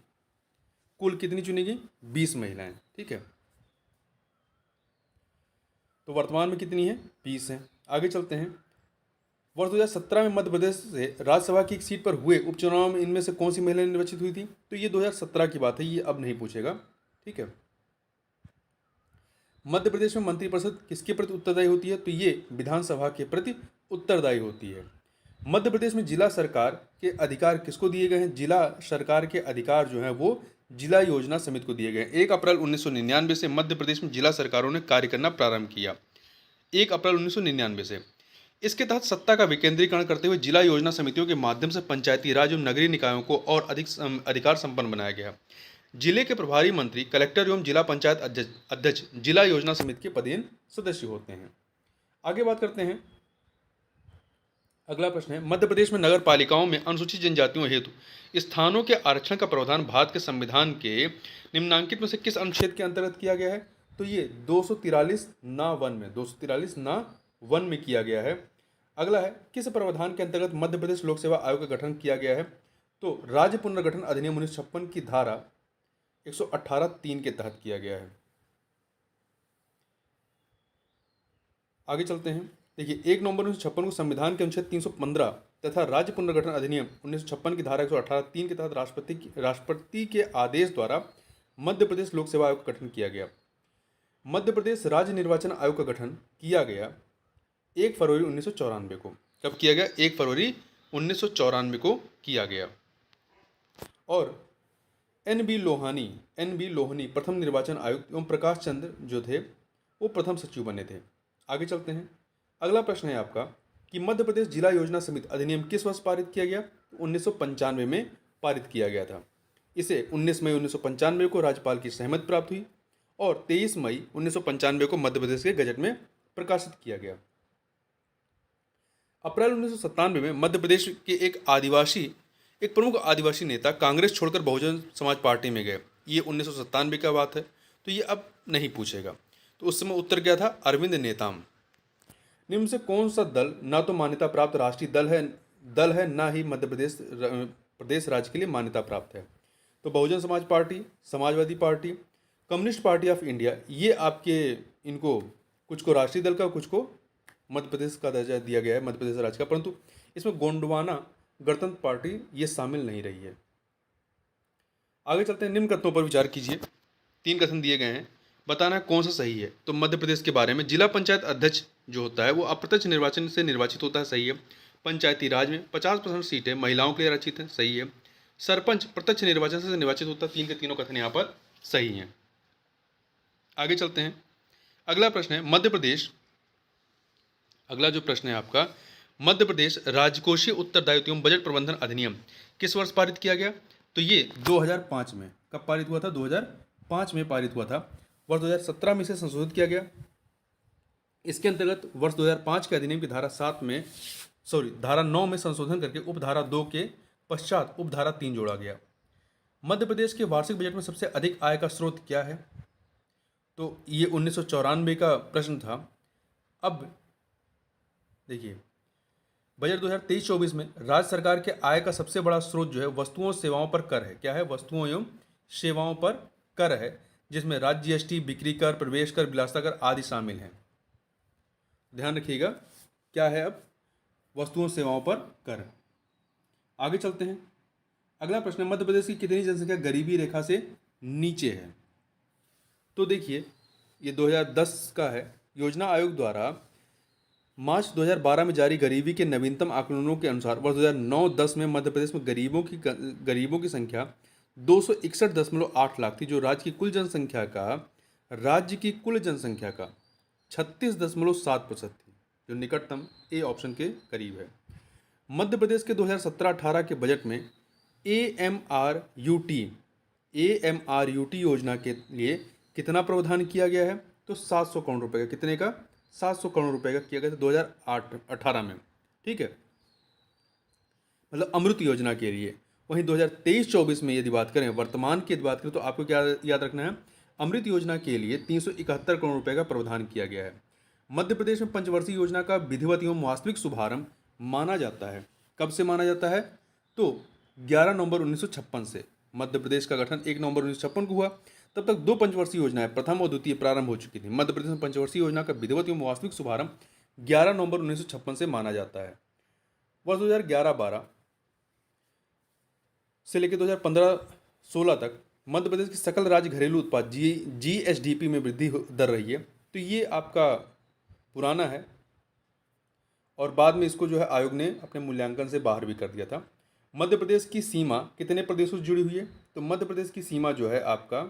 कुल कितनी चुनी गई? 20 महिलाएं। ठीक है, तो वर्तमान में कितनी है? 20 है। आगे चलते हैं, वर्ष 2017 में मध्य प्रदेश से राज्यसभा की एक सीट पर हुए उपचुनाव में इनमें से कौन सी महिलाएं निर्वाचित हुई थी? तो ये 2017 की बात है, ये अब नहीं पूछेगा। ठीक है, मध्य प्रदेश में मंत्रिपरिषद किसके प्रति उत्तरदायी होती है? तो ये विधानसभा के प्रति उत्तरदायी होती है। मध्य प्रदेश में जिला सरकार के अधिकार किसको दिए गए हैं? जिला सरकार के अधिकार जो है वो जिला योजना समिति को दिए गए हैं। 1 अप्रैल 1999 से मध्य प्रदेश में जिला सरकारों ने कार्य करना प्रारंभ किया। 1 अप्रैल 1999 से इसके तहत सत्ता का विकेंद्रीकरण करते हुए जिला योजना समितियों के माध्यम से पंचायती राज एवं नगरीय निकायों को और अधिक अधिकार संपन्न बनाया गया। जिले के प्रभारी मंत्री, कलेक्टर एवं जिला पंचायत अध्यक्ष जिला योजना समिति के पदेन सदस्य होते हैं। आगे बात करते हैं, अगला प्रश्न है, मध्य प्रदेश में नगर पालिकाओं में अनुसूचित जनजातियों हेतु स्थानों के आरक्षण का प्रावधान भारत के संविधान के निम्नांकित में से किस अनुच्छेद के अंतर्गत किया गया है? तो ये 243 ना 1 में, 243 ना 1 में किया गया है। अगला है, किस प्रावधान के अंतर्गत मध्य प्रदेश लोक सेवा आयोग का गठन किया गया है? तो राज्य पुनर्गठन अधिनियम 1956 की धारा 118(3) के तहत किया गया है। आगे चलते हैं, देखिए, 1 नवंबर 1956 को संविधान के अनुच्छेद 315 तथा राज्य पुनर्गठन अधिनियम 1956 की धारा 118(3) के तहत राष्ट्रपति के आदेश द्वारा मध्य प्रदेश लोक सेवा आयोग का गठन किया गया। मध्य प्रदेश राज्य निर्वाचन आयोग का गठन किया गया 1 फरवरी 1994 को। कब किया गया? 1 फरवरी 1994 को किया गया। और एन बी लोहानी प्रथम निर्वाचन आयुक्त एवं प्रकाश चंद्र जो थे वो प्रथम सचिव बने थे। आगे चलते हैं, अगला प्रश्न है आपका कि मध्य प्रदेश जिला योजना समिति अधिनियम किस वर्ष पारित किया गया? 1995 में पारित किया गया था। इसे 19 मई 1995 को राज्यपाल की सहमति प्राप्त हुई और 23 मई 1995 को मध्य प्रदेश के गजट में प्रकाशित किया गया। अप्रैल 1997 में मध्य प्रदेश के एक प्रमुख आदिवासी नेता कांग्रेस छोड़कर बहुजन समाज पार्टी में गए। ये 1997 का बात है, तो ये अब नहीं पूछेगा। तो उस समय उत्तर क्या था? अरविंद नेताम। निम्न से कौन सा दल ना तो मान्यता प्राप्त राष्ट्रीय दल है ना ही मध्य प्रदेश राज्य के लिए मान्यता प्राप्त है? तो Bahujan Samaj party, Samajwadi party, communist party of India, ये आपके इनको कुछ को राष्ट्रीय दल का, कुछ को मध्य प्रदेश का दर्जा दिया गया है, मध्य प्रदेश राज्य का। परंतु इसमें गोंडवाना गणतंत्र पार्टी ये शामिल नहीं रही है। आगे चलते हैं, निम्न कथनों पर विचार कीजिए। 3 कथन दिए गए हैं, बताना है कौन सा सही है। तो मध्य प्रदेश के बारे में, जिला पंचायत अध्यक्ष जो होता है वो अप्रत्यक्ष निर्वाचन से निर्वाचित होता है, सही है। पंचायती राज में 50% सीटें महिलाओं के लिए आरक्षित हैं, सही है। सरपंच प्रत्यक्ष निर्वाचन से निर्वाचित होता है, 3 के तीनों कथन यहाँ पर सही हैं। आगे चलते हैं, अगला प्रश्न है मध्य प्रदेश, अगला जो प्रश्न है आपका, मध्य प्रदेश राजकोषीय उत्तरदायित्व एवं बजट प्रबंधन अधिनियम किस वर्ष पारित किया गया। तो ये 2005 में, कब पारित हुआ था, 2005 में पारित हुआ था। वर्ष 2017 में इसे संशोधित किया गया। इसके अंतर्गत वर्ष 2005 के अधिनियम की धारा 9 में संशोधन करके उपधारा 2 के पश्चात उपधारा 3 जोड़ा गया। मध्य प्रदेश के वार्षिक बजट में सबसे अधिक आय का स्रोत क्या है। तो ये 1994 का प्रश्न था। अब देखिए, बजट 2023-24 में राज्य सरकार के आय का सबसे बड़ा स्रोत जो है वस्तुओं और सेवाओं पर कर है। क्या है, वस्तुओं एवं सेवाओं पर कर है, जिसमें राज्य जीएसटी, बिक्री कर, प्रवेश कर, विलासिता कर आदि शामिल हैं। ध्यान रखिएगा, क्या है अब, वस्तुओं और सेवाओं पर कर। आगे चलते हैं, अगला प्रश्न है मध्य प्रदेश की कितनी जनसंख्या गरीबी रेखा से नीचे है। तो देखिए, ये 2010 का है। योजना आयोग द्वारा मार्च 2012 में जारी गरीबी के नवीनतम आकलनों के अनुसार वर्ष 2009-10 में मध्य प्रदेश में गरीबों की संख्या 261.8 लाख थी, जो राज्य की कुल जनसंख्या का 36.7% थी, जो निकटतम ए ऑप्शन के करीब है। मध्य प्रदेश के 2017-18 के बजट में एएमआरयूटी योजना के लिए कितना प्रावधान किया गया है। तो 700 करोड़ रुपए का, कितने का, 700 करोड़ रुपए का किया गया था 2018 में, ठीक है, मतलब अमृत योजना के लिए। वहीं 2023-24 में यदि बात करें, वर्तमान की बात करें, तो आपको क्या याद रखना है, अमृत योजना के लिए 371 करोड़ रुपए का प्रावधान किया गया है। मध्य प्रदेश में पंचवर्षीय योजना का विधिवत एवं वास्तविक शुभारंभ माना जाता है। कब से माना जाता है, तो 11 नवंबर 1956 से। मध्य प्रदेश का गठन 1 नवंबर 1956 को हुआ। तब तक 2 पंचवर्षीय योजनाएं, प्रथम और द्वितीय, प्रारंभ हो चुकी थी। मध्य प्रदेश में पंचवर्षीय योजना का विधिवत एवं वास्तविक शुभारंभ 11 नवंबर 1956 से माना जाता है। वर्ष 2011-12 से लेकर 2015-16 तक मध्य प्रदेश की सकल राज्य घरेलू उत्पाद जीएसडीपी में वृद्धि दर रही है। तो ये आपका पुराना है, और बाद में इसको जो है आयोग ने अपने मूल्यांकन से बाहर भी कर दिया था। मध्य प्रदेश की सीमा कितने प्रदेशों से जुड़ी हुई है। तो मध्य प्रदेश की सीमा जो है आपका,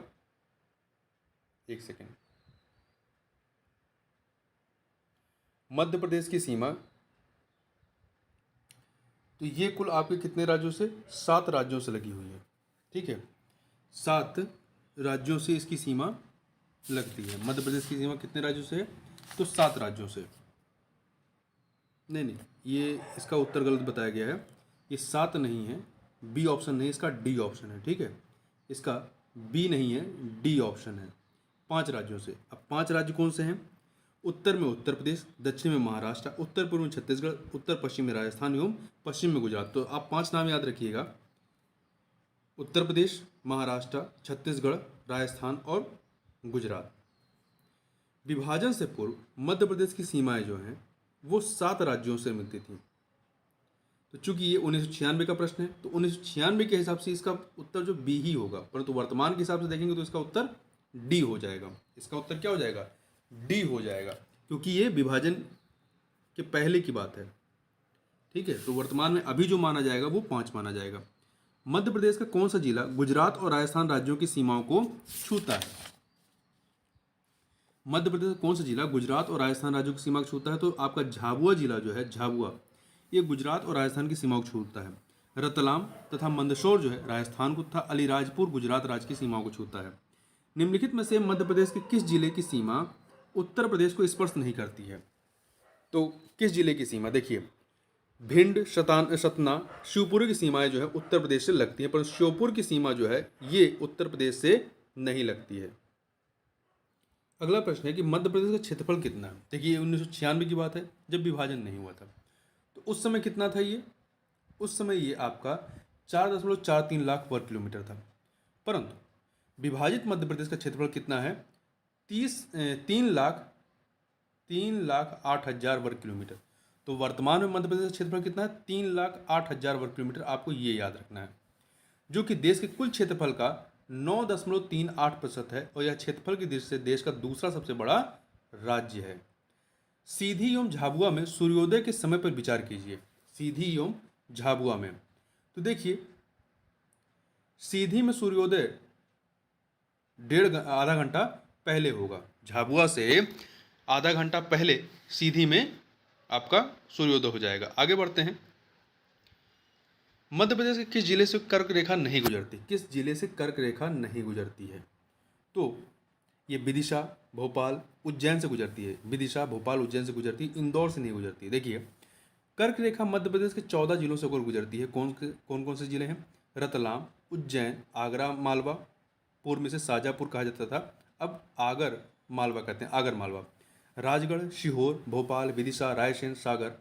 एक सेकेंड, मध्य प्रदेश की सीमा, तो ये कुल आपके कितने राज्यों से, 7 राज्यों से लगी हुई है, ठीक है, 7 राज्यों से इसकी सीमा लगती है। मध्य प्रदेश की सीमा कितने राज्यों से है, तो 7 राज्यों से। नहीं, ये इसका उत्तर गलत बताया गया है, ये 7 नहीं है, बी ऑप्शन नहीं, इसका डी ऑप्शन है, ठीक है, इसका बी नहीं है, डी ऑप्शन है। 5 राज्यों से। अब 5 राज्य कौन से हैं, उत्तर में उत्तर प्रदेश, दक्षिण में महाराष्ट्र, उत्तर पूर्व में छत्तीसगढ़, उत्तर पश्चिम में राजस्थान एवं पश्चिम में गुजरात। तो आप 5 नाम याद रखिएगा, उत्तर प्रदेश, महाराष्ट्र, छत्तीसगढ़, राजस्थान और गुजरात। विभाजन से पूर्व मध्य प्रदेश की सीमाएं जो हैं वो 7 राज्यों से मिलती थी। तो चूंकि ये 1996 का प्रश्न है, तो 1996 के हिसाब से इसका उत्तर जो बी ही होगा, परंतु वर्तमान के हिसाब से देखेंगे तो इसका उत्तर डी हो जाएगा। इसका उत्तर क्या हो जाएगा, डी हो जाएगा, क्योंकि ये विभाजन के पहले की बात है, ठीक है। तो वर्तमान में अभी जो माना जाएगा वो 5 माना जाएगा। मध्य प्रदेश का कौन सा जिला गुजरात और राजस्थान राज्यों की सीमाओं को छूता है। मध्य प्रदेश का कौन सा जिला गुजरात और राजस्थान राज्यों की सीमा को छूता है, तो आपका झाबुआ जिला जो है, झाबुआ, ये गुजरात और राजस्थान की सीमाओं को छूता है। रतलाम तथा मंदसौर जो है राजस्थान को, तथा अलीराजपुर गुजरात राज्य की सीमाओं को छूता है। निम्नलिखित में से मध्य प्रदेश के किस जिले की सीमा उत्तर प्रदेश को स्पर्श नहीं करती है। तो किस जिले की सीमा, देखिए, भिंड, सतना, शिवपुरी की सीमाएं जो है उत्तर प्रदेश से लगती हैं, पर श्योपुर की सीमा जो है ये उत्तर प्रदेश से नहीं लगती है। अगला प्रश्न है कि मध्य प्रदेश का क्षेत्रफल कितना है। देखिए, 1996 की बात है, जब विभाजन नहीं हुआ था। तो उस समय कितना था ये, उस समय ये आपका 4.43 लाख वर्ग किलोमीटर था, परंतु विभाजित मध्य प्रदेश का क्षेत्रफल कितना है, 3 लाख 8 हजार वर्ग किलोमीटर। तो वर्तमान में मध्य प्रदेश का क्षेत्रफल कितना है? 3,08,000 वर्ग किलोमीटर, आपको ये याद रखना है, जो कि देश के कुल क्षेत्रफल का 9.38% है और यह क्षेत्रफल की दृष्टि से देश का दूसरा सबसे बड़ा राज्य है। सीधी एवं झाबुआ में सूर्योदय के समय पर विचार कीजिए। सीधी एवं झाबुआ में, तो देखिए सीधी में सूर्योदय आधा घंटा पहले होगा, झाबुआ से आधा घंटा पहले सीधी में आपका सूर्योदय हो जाएगा। आगे बढ़ते हैं। मध्य प्रदेश के किस जिले से कर्क रेखा नहीं गुजरती? किस जिले से कर्क रेखा नहीं गुजरती है? तो ये विदिशा, भोपाल, उज्जैन से गुजरती है। विदिशा, भोपाल, उज्जैन से गुजरती है, इंदौर से नहीं गुजरती है। देखिए कर्क रेखा मध्य प्रदेश के 14 जिलों से होकर गुजरती है। कौन से जिले हैं? रतलाम, उज्जैन, आगरा, मालवा, पूर्व में से शाजापुर कहा जाता था, अब आगर मालवा कहते हैं, आगर मालवा, राजगढ़, सीहोर, भोपाल, विदिशा, रायसेन, सागर,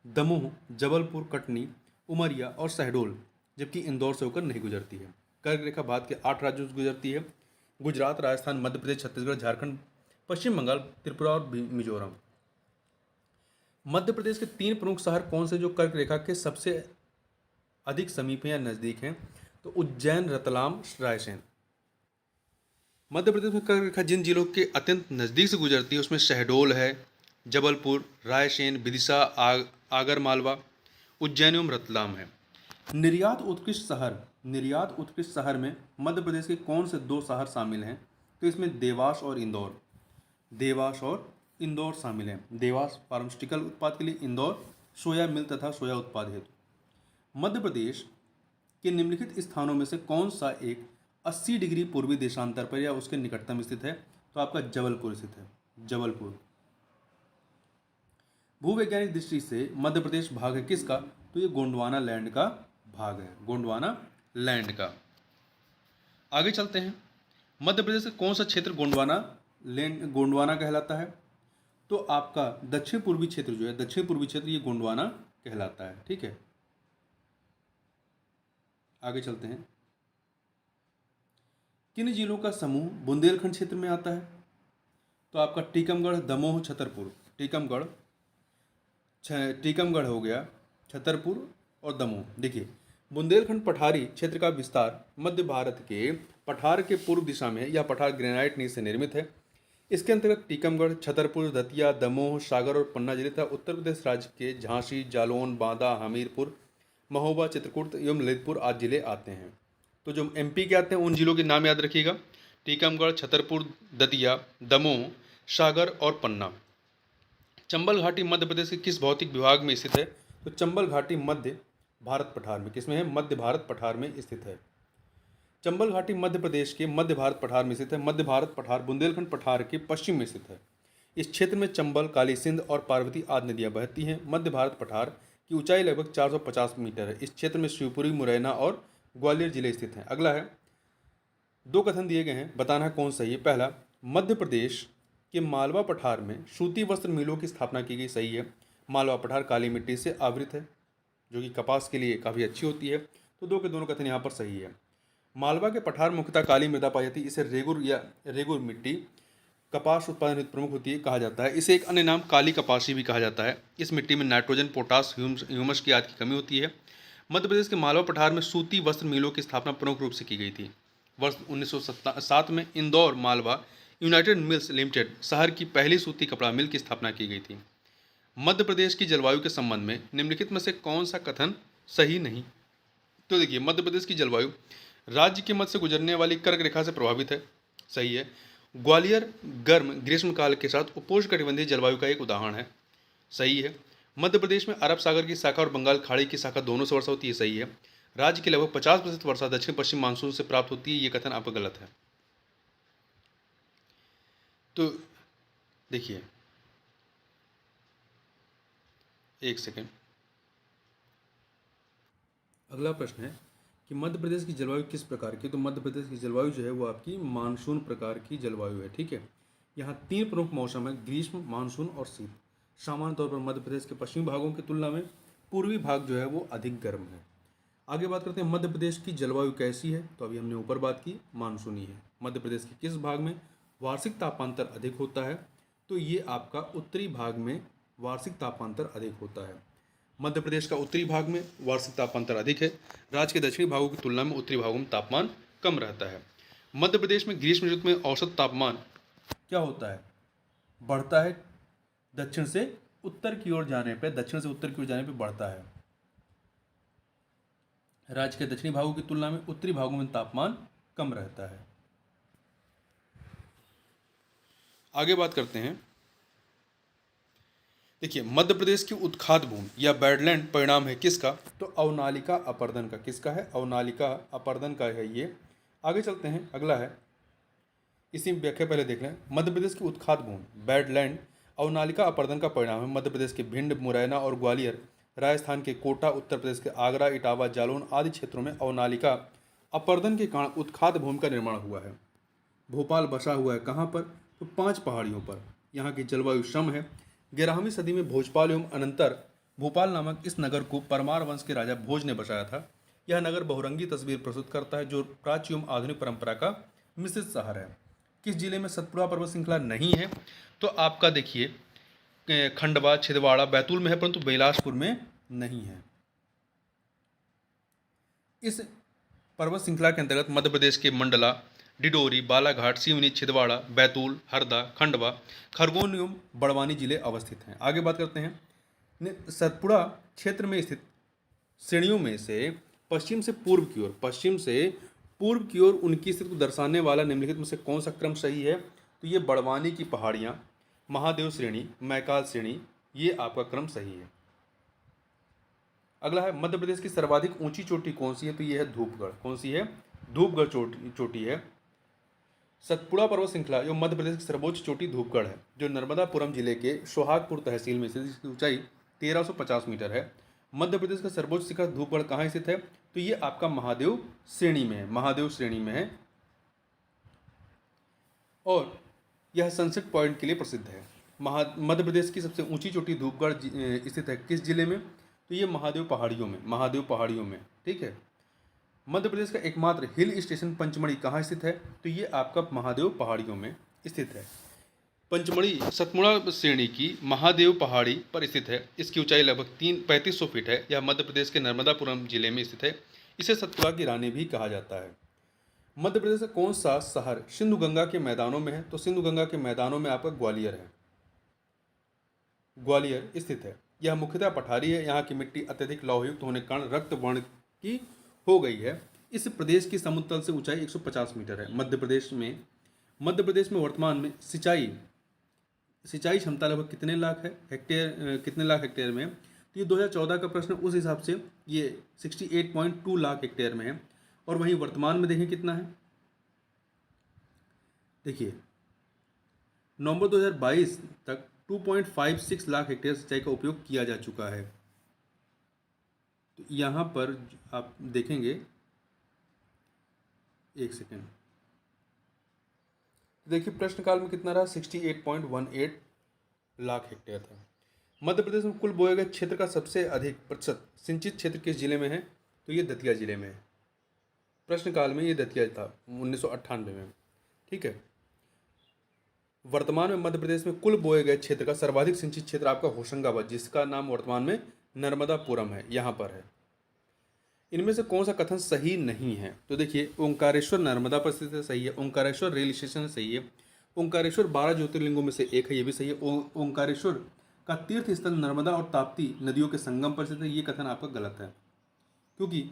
दमोह, जबलपुर, कटनी, उमरिया और शहडोल, जबकि इंदौर से होकर नहीं गुजरती है। कर्क रेखा भारत के 8 राज्यों से गुजरती है: गुजरात, राजस्थान, मध्य प्रदेश, छत्तीसगढ़, झारखंड, पश्चिम बंगाल, त्रिपुरा और मिजोरम। मध्य प्रदेश के 3 प्रमुख शहर कौन से जो कर्क रेखा के सबसे अधिक समीप हैं या नज़दीक हैं? तो उज्जैन, रतलाम, रायसेन। मध्य प्रदेश में कर्क रेखा जिन जिलों के अत्यंत नज़दीक से गुजरती है उसमें शहडोल है, जबलपुर, रायसेन, विदिशा, आगर मालवा, उज्जैन एवं रतलाम है। निर्यात उत्कृष्ट शहर में मध्य प्रदेश के कौन से 2 शहर शामिल हैं? तो इसमें देवास और इंदौर शामिल हैं। देवास फार्मास्यूटिकल उत्पाद के लिए, इंदौर सोया मिल तथा सोया उत्पाद हेतु। मध्य प्रदेश के निम्नलिखित स्थानों में से कौन सा एक 80 डिग्री पूर्वी देशांतर पर या उसके निकटतम स्थित है? तो आपका जबलपुर स्थित है। जबलपुर। भूवैज्ञानिक दृष्टि से मध्य प्रदेश भाग है किसका? तो ये गोंडवाना लैंड का भाग है, गोंडवाना लैंड का। आगे चलते हैं। मध्य प्रदेश का कौन सा क्षेत्र गोंडवाना कहलाता है? तो आपका दक्षिण पूर्वी क्षेत्र जो है, दक्षिण पूर्वी क्षेत्र, ये गोंडवाना कहलाता है। ठीक है, आगे चलते हैं। किन जिलों का समूह बुंदेलखंड क्षेत्र में आता है? तो आपका टीकमगढ़, दमोह, छतरपुर। टीकमगढ़ हो गया, छतरपुर और दमोह। देखिए बुंदेलखंड पठारी क्षेत्र का विस्तार मध्य भारत के पठार के पूर्व दिशा में, यह पठार ग्रेनाइट नींव से निर्मित है। इसके अंतर्गत टीकमगढ़, छतरपुर, दतिया, दमोह, सागर और पन्ना जिले तथा उत्तर प्रदेश राज्य के झांसी, जालौन, बांदा, हमीरपुर, महोबा, चित्रकूट एवं ललितपुर आदि जिले आते हैं। तो जो एमपी के आते हैं उन जिलों के नाम याद रखिएगा: टीकमगढ़, छतरपुर, दतिया, दमोह, सागर और पन्ना। चंबल घाटी मध्य प्रदेश के किस भौतिक विभाग में स्थित है? तो चंबल घाटी मध्य भारत पठार में, किसमें है? मध्य भारत पठार में स्थित है। चंबल घाटी मध्य प्रदेश के मध्य भारत पठार में स्थित है। मध्य भारत पठार बुंदेलखंड पठार के पश्चिम में स्थित है। इस क्षेत्र में चंबल, काली सिंध और पार्वती आदि नदियां बहती हैं। मध्य भारत पठार की ऊंचाई लगभग 450 मीटर है। इस क्षेत्र में शिवपुरी, मुरैना और ग्वालियर जिले स्थित हैं। अगला है, 2 कथन दिए गए हैं, बताना है कौन सही है। पहला, मध्य प्रदेश के मालवा पठार में सूती वस्त्र मिलों की स्थापना की गई। सही है। मालवा पठार काली मिट्टी से आवृत है, जो कि कपास के लिए काफ़ी अच्छी होती है। तो 2 के दोनों कथन यहाँ पर सही है। मालवा के पठार मुख्यतः काली मृदा पाई जाती है। इसे रेगुर मिट्टी कपास उत्पादन हेतु प्रमुख होती है कहा जाता है। इसे एक अन्य नाम काली कपासी भी कहा जाता है। इस मिट्टी में नाइट्रोजन, पोटास, ह्यूमस की आदि की कमी होती है। मध्य प्रदेश के मालवा पठार में सूती वस्त्र मिलों की स्थापना प्रमुख रूप से की गई थी। वर्ष 1907 में Indore Malwa United mills limited शहर की पहली सूती कपड़ा मिल की स्थापना की गई थी। मध्य प्रदेश की जलवायु के संबंध में निम्नलिखित में से कौन सा कथन सही नहीं? तो देखिए, मध्य प्रदेश की जलवायु राज्य के मध्य से गुजरने वाली कर्क रेखा से प्रभावित है। सही है। ग्वालियर गर्म ग्रीष्मकाल के साथ उपोष्णकटिबंधीय जलवायु का एक उदाहरण है। सही है। मध्य प्रदेश में अरब सागर की शाखा और बंगाल खाड़ी की शाखा दोनों से वर्षा होती है। सही है। राज्य की लगभग 50% वर्षा दक्षिण पश्चिम मानसून से प्राप्त होती है। ये कथन आपका गलत है। तो देखिए, एक सेकेंड, अगला प्रश्न है कि मध्य प्रदेश की जलवायु किस प्रकार की? तो मध्य प्रदेश की जलवायु जो है वो आपकी मानसून प्रकार की जलवायु है। ठीक है, यहाँ 3 प्रमुख मौसम है: ग्रीष्म, मानसून और शीत। सामान्य तौर पर मध्य प्रदेश के पश्चिमी भागों की तुलना में पूर्वी भाग जो है वो अधिक गर्म है। आगे बात करते हैं मध्य प्रदेश की जलवायु कैसी है। तो अभी हमने ऊपर बात की, मानसूनी है। मध्य प्रदेश के किस भाग में वार्षिक तापांतर अधिक होता है? तो ये आपका उत्तरी भाग में वार्षिक तापांतर अधिक होता है। मध्य प्रदेश का उत्तरी भाग में वार्षिक तापांतर अधिक है। राज्य के दक्षिणी भागों की तुलना में उत्तरी भागों में तापमान कम रहता है। मध्य प्रदेश में ग्रीष्म ऋतु में औसत तापमान क्या होता है, बढ़ता है। दक्षिण से उत्तर की ओर जाने पर बढ़ता है। राज्य के दक्षिणी भागों की तुलना में उत्तरी भागों में तापमान कम रहता है। आगे बात करते हैं। देखिए, मध्य प्रदेश की उत्खाद भूमि या बैडलैंड परिणाम है किसका, तो अवनालिका अपरदन का। किसका है, अवनालिका अपरदन का है ये। आगे चलते हैं, अगला है, इसी व्याख्या पहले देख लें। मध्य प्रदेश की उत्खाद भूमि बैडलैंड अवनालिका अपरदन का परिणाम है। मध्य प्रदेश के भिंड, मुरैना और ग्वालियर, राजस्थान के कोटा, उत्तर प्रदेश के आगरा, इटावा, जालौन आदि क्षेत्रों में अवनालिका अपरदन के कारण उत्खाद भूमि का निर्माण हुआ है। भोपाल बसा हुआ है कहाँ पर, तो 5 पहाड़ियों पर। यहाँ की जलवायु सम है। 11वीं सदी में भोजपाल एवं अनंतर भोपाल नामक इस नगर को परमार वंश के राजा भोज ने बसाया था। यह नगर बहुरंगी तस्वीर प्रस्तुत करता है, जो प्राच्य एवं आधुनिक परंपरा का मिश्रित शहर है। किस जिले में सतपुड़ा पर्वत श्रृंखला नहीं है, तो आपका देखिए खंडवा, छिंदवाड़ा, बैतूल में है, परंतु बिलासपुर में नहीं है। इस पर्वत श्रृंखला के अंतर्गत मध्य प्रदेश के मंडला, डिडोरी, बालाघाट, सिवनी, छिंदवाड़ा, बैतूल, हरदा, खंडवा, खरगोन एवं बड़वानी जिले अवस्थित हैं। आगे बात करते हैं। सतपुड़ा क्षेत्र में स्थित श्रेणियों में से पश्चिम से पूर्व की ओर उनकी स्थिति को दर्शाने वाला निम्नलिखित में से कौन सा क्रम सही है, तो ये बड़वानी की पहाड़ियाँ, महादेव श्रेणी, मैकाल श्रेणी, ये आपका क्रम सही है। अगला है, मध्य प्रदेश की सर्वाधिक ऊंची चोटी कौन सी है, तो ये है धूपगढ़। कौन सी है, धूपगढ़ चोटी है। सतपुड़ा पर्वत श्रृंखला जो मध्य प्रदेश की सर्वोच्च चोटी धूपगढ़ है, जो नर्मदापुरम जिले के सोहागपुर तहसील में स्थित, जिसकी ऊंचाई 1350 मीटर है। मध्य प्रदेश का सर्वोच्च शिखर धूपगढ़ कहाँ स्थित है, तो ये आपका महादेव श्रेणी में है, और यह सनसेट पॉइंट के लिए प्रसिद्ध है। मध्य प्रदेश की सबसे ऊंची चोटी धूपगढ़ स्थित है किस जिले में, तो ये महादेव पहाड़ियों में, ठीक है। मध्य प्रदेश का एकमात्र हिल स्टेशन पंचमढ़ी कहाँ स्थित है, तो ये आपका महादेव पहाड़ियों में स्थित है। पंचमढ़ी सतपुड़ा श्रेणी की महादेव पहाड़ी पर स्थित है। इसकी ऊंचाई लगभग 3500 फीट है। यह मध्य प्रदेश के नर्मदापुरम जिले में स्थित है। इसे सतपुड़ा की रानी भी कहा जाता है। मध्य प्रदेश का कौन सा शहर सिंधु गंगा के मैदानों में है, तो सिंधु गंगा के मैदानों में आपका ग्वालियर है, ग्वालियर स्थित है। यह मुख्यतः पठारी है। यहाँ की मिट्टी अत्यधिक लौहयुक्त होने के कारण रक्त वर्ण की हो गई है। इस प्रदेश की समुद्र तल से ऊंचाई 150 मीटर है। मध्य प्रदेश में वर्तमान में सिंचाई क्षमता लगभग कितने लाख हेक्टेयर में, तो ये 2014 का प्रश्न, उस हिसाब से ये 68.2 लाख हेक्टेयर में है। और वहीं वर्तमान में देखें कितना है, देखिए नवंबर 2022 तक 2.56 लाख हेक्टेयर सिंचाई का उपयोग किया जा चुका है। तो यहाँ पर आप देखेंगे, एक सेकेंड, देखिए प्रश्नकाल में कितना रहा, 68.18 लाख हेक्टेयर था। मध्य प्रदेश में कुल बोए गए क्षेत्र का सबसे अधिक प्रतिशत सिंचित क्षेत्र किस जिले में है, तो ये दतिया जिले में है। प्रश्नकाल में ये दतिया था 1998 में, ठीक है। वर्तमान में मध्य प्रदेश में कुल बोए गए क्षेत्र का सर्वाधिक सिंचित क्षेत्र आपका होशंगाबाद, जिसका नाम वर्तमान में नर्मदापुरम है, यहाँ पर है। इनमें से कौन सा कथन सही नहीं है, तो देखिए ओंकारेश्वर नर्मदा पर स्थित है, सही है। ओंकारेश्वर रेल स्टेशन है, सही है। ओंकारेश्वर 12 ज्योतिर्लिंगों में से एक है, ये भी सही है। ओंकारेश्वर का तीर्थ स्थल नर्मदा और ताप्ती नदियों के संगम पर स्थित है, ये कथन आपका गलत है, क्योंकि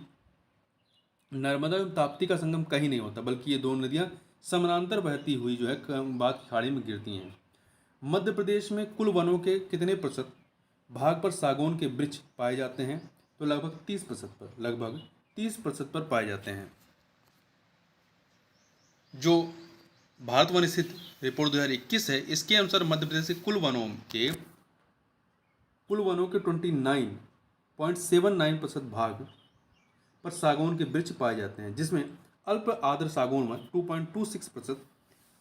नर्मदा एवं ताप्ती का संगम कहीं नहीं होता, बल्कि ये दोनों नदियाँ समानांतर बहती हुई जो है बाग की खाड़ी में गिरती हैं। मध्य प्रदेश में कुल वनों के कितने प्रतिशत भाग पर सागौन के वृक्ष पाए जाते हैं, तो लगभग 30% पर पाए जाते हैं। जो भारत वन स्थित रिपोर्ट 2021 है, इसके अनुसार मध्य प्रदेश के कुल वनों के 29.79% भाग पर सागौन के वृक्ष पाए जाते हैं, जिसमें अल्प आर्द्र सागौन वन 2.26%,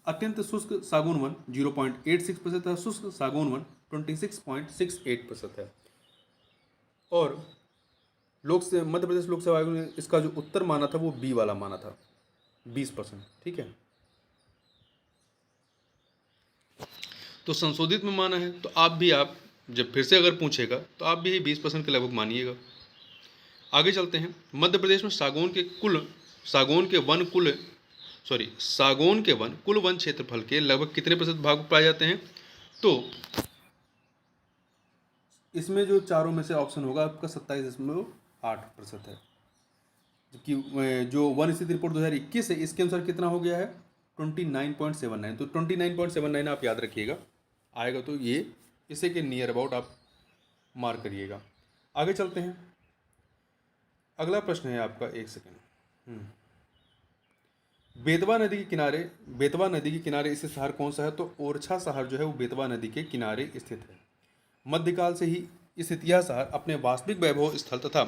अत्यंत शुष्क सागौन वन 0.86% और शुष्क सागौन वन 26.68% है। और मध्य प्रदेश लोक सेवा आयोग ने इसका जो उत्तर माना था वो बी वाला माना था, 20%, ठीक है। तो संशोधित में माना है, तो आप जब फिर से अगर पूछेगा तो आप भी यही 20% के लगभग मानिएगा। आगे चलते हैं। मध्य प्रदेश में सागौन के वन कुल वन क्षेत्रफल के लगभग कितने प्रतिशत भाग पाए जाते हैं? तो इसमें जो चारों में से ऑप्शन होगा आपका 27.8% है। जबकि जो वन स्थिति रिपोर्ट 2021 है इसके अनुसार कितना हो गया है? 29.79। तो 29.79 आप याद रखिएगा, आएगा तो ये इसे के नियर अबाउट आप मार्क करिएगा। आगे चलते हैं। अगला प्रश्न है आपका, एक सेकेंड। बेतवा नदी के किनारे स्थित शहर कौन सा है? तो ओरछा शहर जो है वो बेतवा नदी के किनारे स्थित है। मध्यकाल से ही स्थित यह शहर अपने वास्तविक वैभव स्थल तथा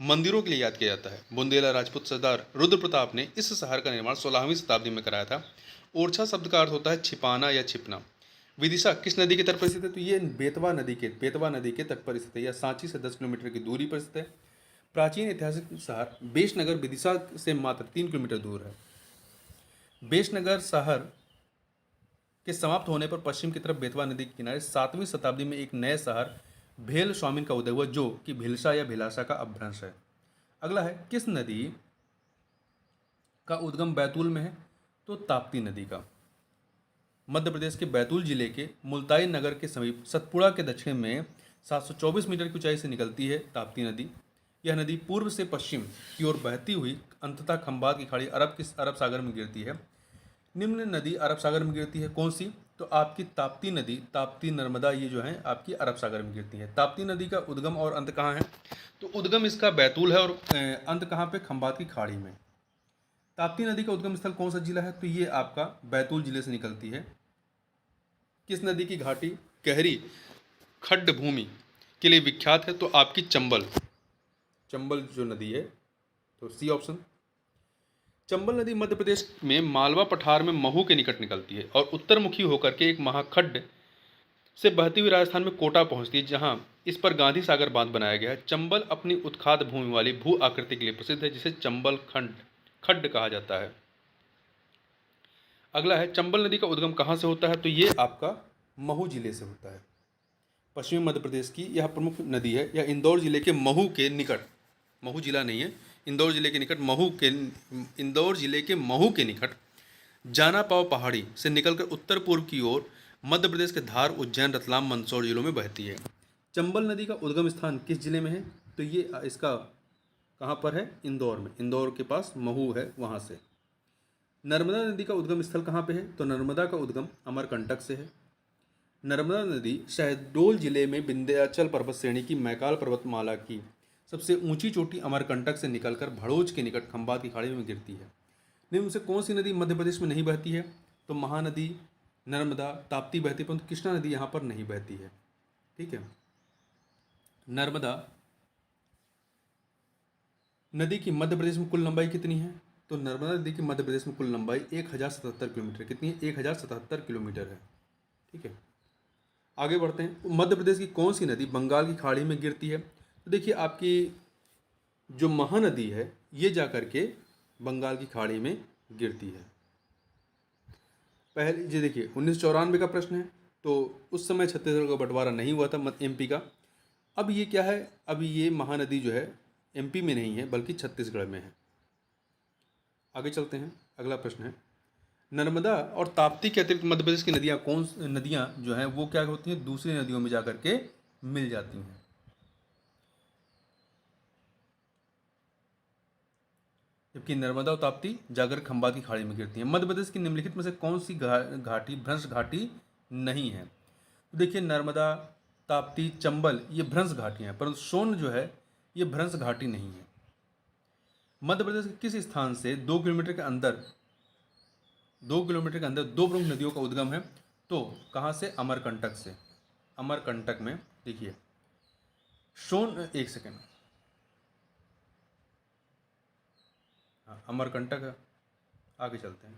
मंदिरों के लिए याद किया जाता है। बुंदेला राजपूत सरदार रुद्र प्रताप ने इस शहर का निर्माण 16वीं शताब्दी में कराया था। ओरछा शब्द का अर्थ होता है छिपाना या छिपना। विदिशा किस नदी के तट पर स्थित है? तो ये बेतवा नदी के तट पर स्थित है। यह सांची से 10 किलोमीटर की दूरी पर स्थित है। प्राचीन ऐतिहासिक शहर बेशनगर विदिशा से मात्र 3 किलोमीटर दूर है। बेशनगर शहर के समाप्त होने पर पश्चिम की तरफ बेतवा नदी के किनारे 7वीं शताब्दी में एक नए शहर भेल स्वामिन का उदय हुआ, जो कि भिलसा या भिलासा का अपभ्रंश है। अगला है, किस नदी का उद्गम बैतूल में है? तो ताप्ती नदी का। मध्य प्रदेश के बैतूल जिले के मुल्ताई नगर के समीप सतपुड़ा के दक्षिण में 724 मीटर की ऊंचाई से निकलती है ताप्ती नदी। यह नदी पूर्व से पश्चिम की ओर बहती हुई अंततः खंबात की खाड़ी अरब सागर में गिरती है। निम्न नदी अरब सागर में गिरती है कौन सी? तो आपकी ताप्ती नदी, ताप्ती नर्मदा, ये जो है आपकी अरब सागर में गिरती है। ताप्ती नदी का उद्गम और अंत कहाँ है? तो उद्गम इसका बैतूल है और अंत कहाँ पे? खंबात की खाड़ी में। ताप्ती नदी का उद्गम स्थल कौन सा जिला है? तो ये आपका बैतूल जिले से निकलती है। किस नदी की घाटी गहरी खड्ड भूमि के लिए विख्यात है? तो आपकी चंबल जो नदी है, तो सी ऑप्शन। चंबल नदी मध्य प्रदेश में मालवा पठार में महू के निकट निकलती है और उत्तरमुखी होकर के एक महाखड्ड से बहती हुई राजस्थान में कोटा पहुंचती है, जहां इस पर गांधी सागर बांध बनाया गया है। चंबल अपनी उत्खात भूमि वाली भू आकृति के लिए प्रसिद्ध है, जिसे चंबल खड्ड कहा जाता है। अगला है, चंबल नदी का उद्गम कहाँ से होता है? तो ये आपका महू जिले से होता है। पश्चिमी मध्य प्रदेश की यह प्रमुख नदी है। यह इंदौर जिले के महू के निकट, महू जिला नहीं है, इंदौर जिले के महू के निकट जाना पाव पहाड़ी से निकलकर उत्तर पूर्व की ओर मध्य प्रदेश के धार, उज्जैन, रतलाम, मंदसौर जिलों में बहती है। चंबल नदी का उद्गम स्थान किस जिले में है? तो ये इसका कहाँ पर है? इंदौर में। इंदौर के पास महू है, वहाँ से। नर्मदा नदी का उद्गम स्थल कहाँ पे है? तो नर्मदा का उद्गम अमरकंटक से है। नर्मदा नदी शहडोल जिले में विंध्याचल पर्वत श्रेणी की मैकाल पर्वतमाला की सबसे ऊंची चोटी अमरकंटक से निकलकर भड़ोच के निकट खंबात की खाड़ी में गिरती है। निम्न से कौन सी नदी मध्य प्रदेश में नहीं बहती है? तो महानदी, नर्मदा, ताप्ती बहती है, परंतु कृष्णा नदी यहाँ पर नहीं बहती है। ठीक है। नर्मदा नदी की मध्य प्रदेश में कुल लंबाई कितनी है? तो नर्मदा नदी की मध्य प्रदेश में कुल लंबाई 1077 किलोमीटर। कितनी है? 1077 किलोमीटर है। ठीक है। आगे बढ़ते हैं। मध्य प्रदेश की कौन सी नदी बंगाल की खाड़ी में गिरती है? तो देखिए, आपकी जो महानदी है ये जाकर के बंगाल की खाड़ी में गिरती है। पहले ये देखिए 1994 का प्रश्न है, तो उस समय छत्तीसगढ़ का बंटवारा नहीं हुआ था एमपी का। अब ये क्या है? अभी ये महानदी जो है एमपी में नहीं है बल्कि छत्तीसगढ़ में है। आगे चलते हैं। अगला प्रश्न है, नर्मदा और ताप्ती के अतिरिक्त मध्य प्रदेश की नदियाँ जो हैं वो क्या होती हैं? दूसरी नदियों में जाकर के मिल जाती हैं। जबकि नर्मदा और ताप्ती जाकर खंबात की खाड़ी में गिरती हैं। मध्य प्रदेश की निम्नलिखित में से कौन सी घाटी भ्रंश घाटी नहीं है? तो देखिए, नर्मदा, ताप्ती, चंबल ये भ्रंश घाटियाँ हैं, परंतु सोन जो है ये भ्रंश घाटी नहीं है। मध्य प्रदेश के किस स्थान से 2 किलोमीटर के अंदर दो प्रमुख नदियों का उद्गम है? तो कहाँ से? अमरकंटक से। अमरकंटक में देखिए एक सेकेंड, हाँ अमरकंटक है। आगे चलते हैं।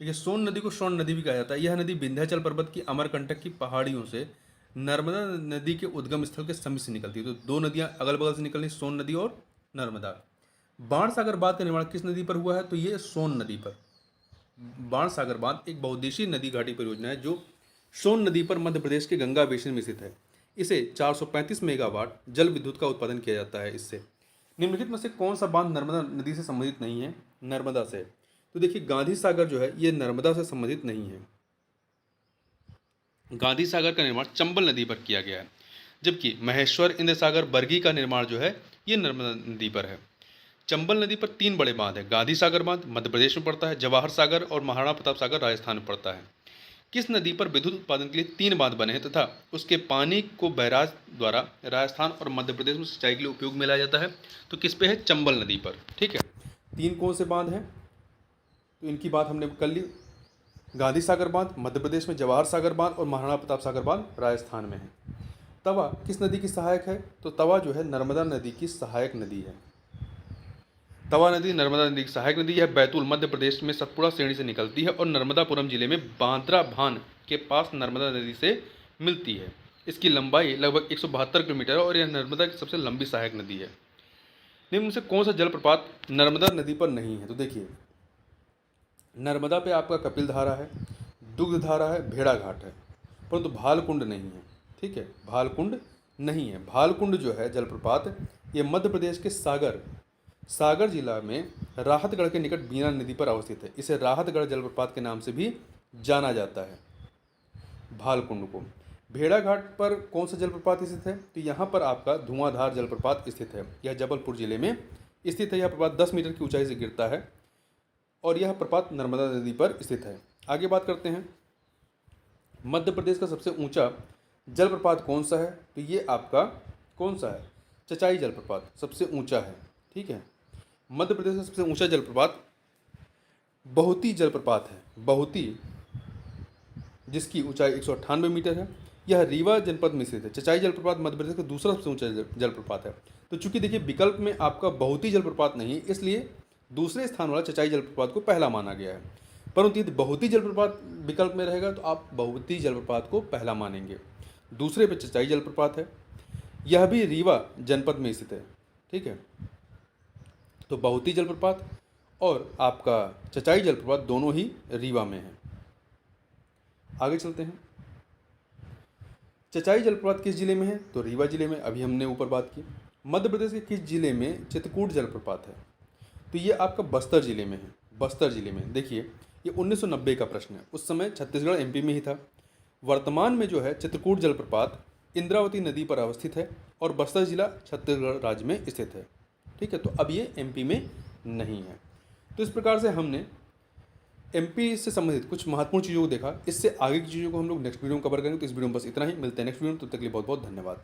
देखिए, सोन नदी को सोन नदी भी कहा जाता है। यह नदी विंध्याचल पर्वत की अमरकंटक की पहाड़ियों से नर्मदा नदी के उद्गम स्थल के समीप से निकलती है। तो दो नदियाँ अगल बगल से निकलनी, सोन नदी और नर्मदा। बाणसागर बांध का निर्माण किस नदी पर हुआ है? तो ये सोन नदी पर। बाणसागर बांध एक बहुउद्देशीय नदी घाटी परियोजना है जो सोन नदी पर मध्य प्रदेश के गंगा बेसिन में स्थित है। इसे 435 मेगावाट जल विद्युत का उत्पादन किया जाता है इससे। निम्नलिखित में से कौन सा बांध नर्मदा नदी से संबंधित नहीं है? नर्मदा से। तो देखिए गांधी सागर जो है ये नर्मदा से संबंधित नहीं है। गांधी सागर का निर्माण चंबल नदी पर किया गया है, जबकि महेश्वर, इंद्र सागर, बरगी का निर्माण जो है ये नर्मदा नदी पर है। चंबल नदी पर 3 बड़े बांध हैं। गांधी सागर बांध मध्य प्रदेश में पड़ता है, जवाहर सागर और महाराणा प्रताप सागर राजस्थान में पड़ता है। किस नदी पर विद्युत उत्पादन के लिए 3 बांध बने हैं तथा उसके पानी को बैराज द्वारा राजस्थान और मध्य प्रदेश में सिंचाई के लिए उपयोग में लाया जाता है? तो किस पे है? चंबल नदी पर। ठीक है, 3 कौन से बांध हैं तो इनकी बात हमने कर ली। गांधी सागर बांध मध्य प्रदेश में, जवाहर सागर बांध और महाराणा प्रताप सागर बांध राजस्थान में है। तवा किस नदी की सहायक है? तो तवा जो है नर्मदा नदी की सहायक नदी है। तवा नदी नर्मदा नदी की सहायक नदी है। बैतूल मध्य प्रदेश में सतपुड़ा श्रेणी से निकलती है और नर्मदापुरम जिले में बांद्रा भान के पास नर्मदा नदी से मिलती है। इसकी लंबाई लगभग 172 किलोमीटर है और यह नर्मदा की सबसे लंबी सहायक नदी है। निम्न में से कौन सा जलप्रपात नर्मदा नदी पर नहीं है? तो देखिए नर्मदा पे आपका कपिल धारा है, दुग्ध धारा है, भेड़ा घाट है, परंतु भालकुंड नहीं है। ठीक है, भालकुंड नहीं है। भालकुंड जो है जलप्रपात ये मध्य प्रदेश के सागर जिला में राहतगढ़ के निकट बीना नदी पर अवस्थित है। इसे राहतगढ़ जलप्रपात के नाम से भी जाना जाता है भालकुंड को। भेड़ा घाट पर कौन सा जलप्रपात स्थित है? तो यहाँ पर आपका धुआंधार जलप्रपात स्थित है। यह जबलपुर जिले में स्थित है। यह प्रपात 10 मीटर की ऊंचाई से गिरता है और यह प्रपात नर्मदा नदी पर स्थित है। आगे बात करते हैं, मध्य प्रदेश का सबसे ऊंचा जलप्रपात कौन सा है? तो ये आपका कौन सा है? चचाई जलप्रपात सबसे ऊंचा है। ठीक है, मध्य प्रदेश का सबसे ऊंचा जलप्रपात बहुती जलप्रपात है। बहुती जिसकी ऊंचाई 198 मीटर है। यह रीवा जनपद में स्थित है। चचाई जलप्रपात मध्य प्रदेश का दूसरा सबसे ऊंचा जलप्रपात है। तो चूंकि देखिए विकल्प में आपका बहुती जलप्रपात नहीं है, इसलिए दूसरे स्थान वाला चचाई जलप्रपात को पहला माना गया है। परंतु यदि बहुती जलप्रपात विकल्प में रहेगा तो आप बहुती जलप्रपात को पहला मानेंगे। दूसरे पे चचाई जलप्रपात है। यह भी रीवा जनपद में स्थित है। ठीक है, तो बहुती जलप्रपात और आपका चचाई जलप्रपात दोनों ही रीवा में है। आगे चलते हैं, चचाई जलप्रपात किस जिले में है? तो रीवा जिले में। अभी हमने ऊपर बात की। मध्य प्रदेश के किस जिले में चित्रकूट जलप्रपात है? तो ये आपका बस्तर जिले में है। बस्तर जिले में। देखिए ये 1990 का प्रश्न है। उस समय छत्तीसगढ़ एमपी में ही था। वर्तमान में जो है चित्रकूट जलप्रपात इंद्रावती नदी पर अवस्थित है और बस्तर जिला छत्तीसगढ़ राज्य में स्थित है। ठीक है, तो अब ये एमपी में नहीं है। तो इस प्रकार से हमने एमपी से संबंधित कुछ महत्वपूर्ण चीज़ों को देखा। इससे आगे की चीज़ों को हम लोग नेक्स्ट वीडियो में कवर करेंगे। तो इस वीडियो में बस इतना ही। मिलते हैं नेक्स्ट वीडियो में, तब तक के लिए बहुत बहुत धन्यवाद।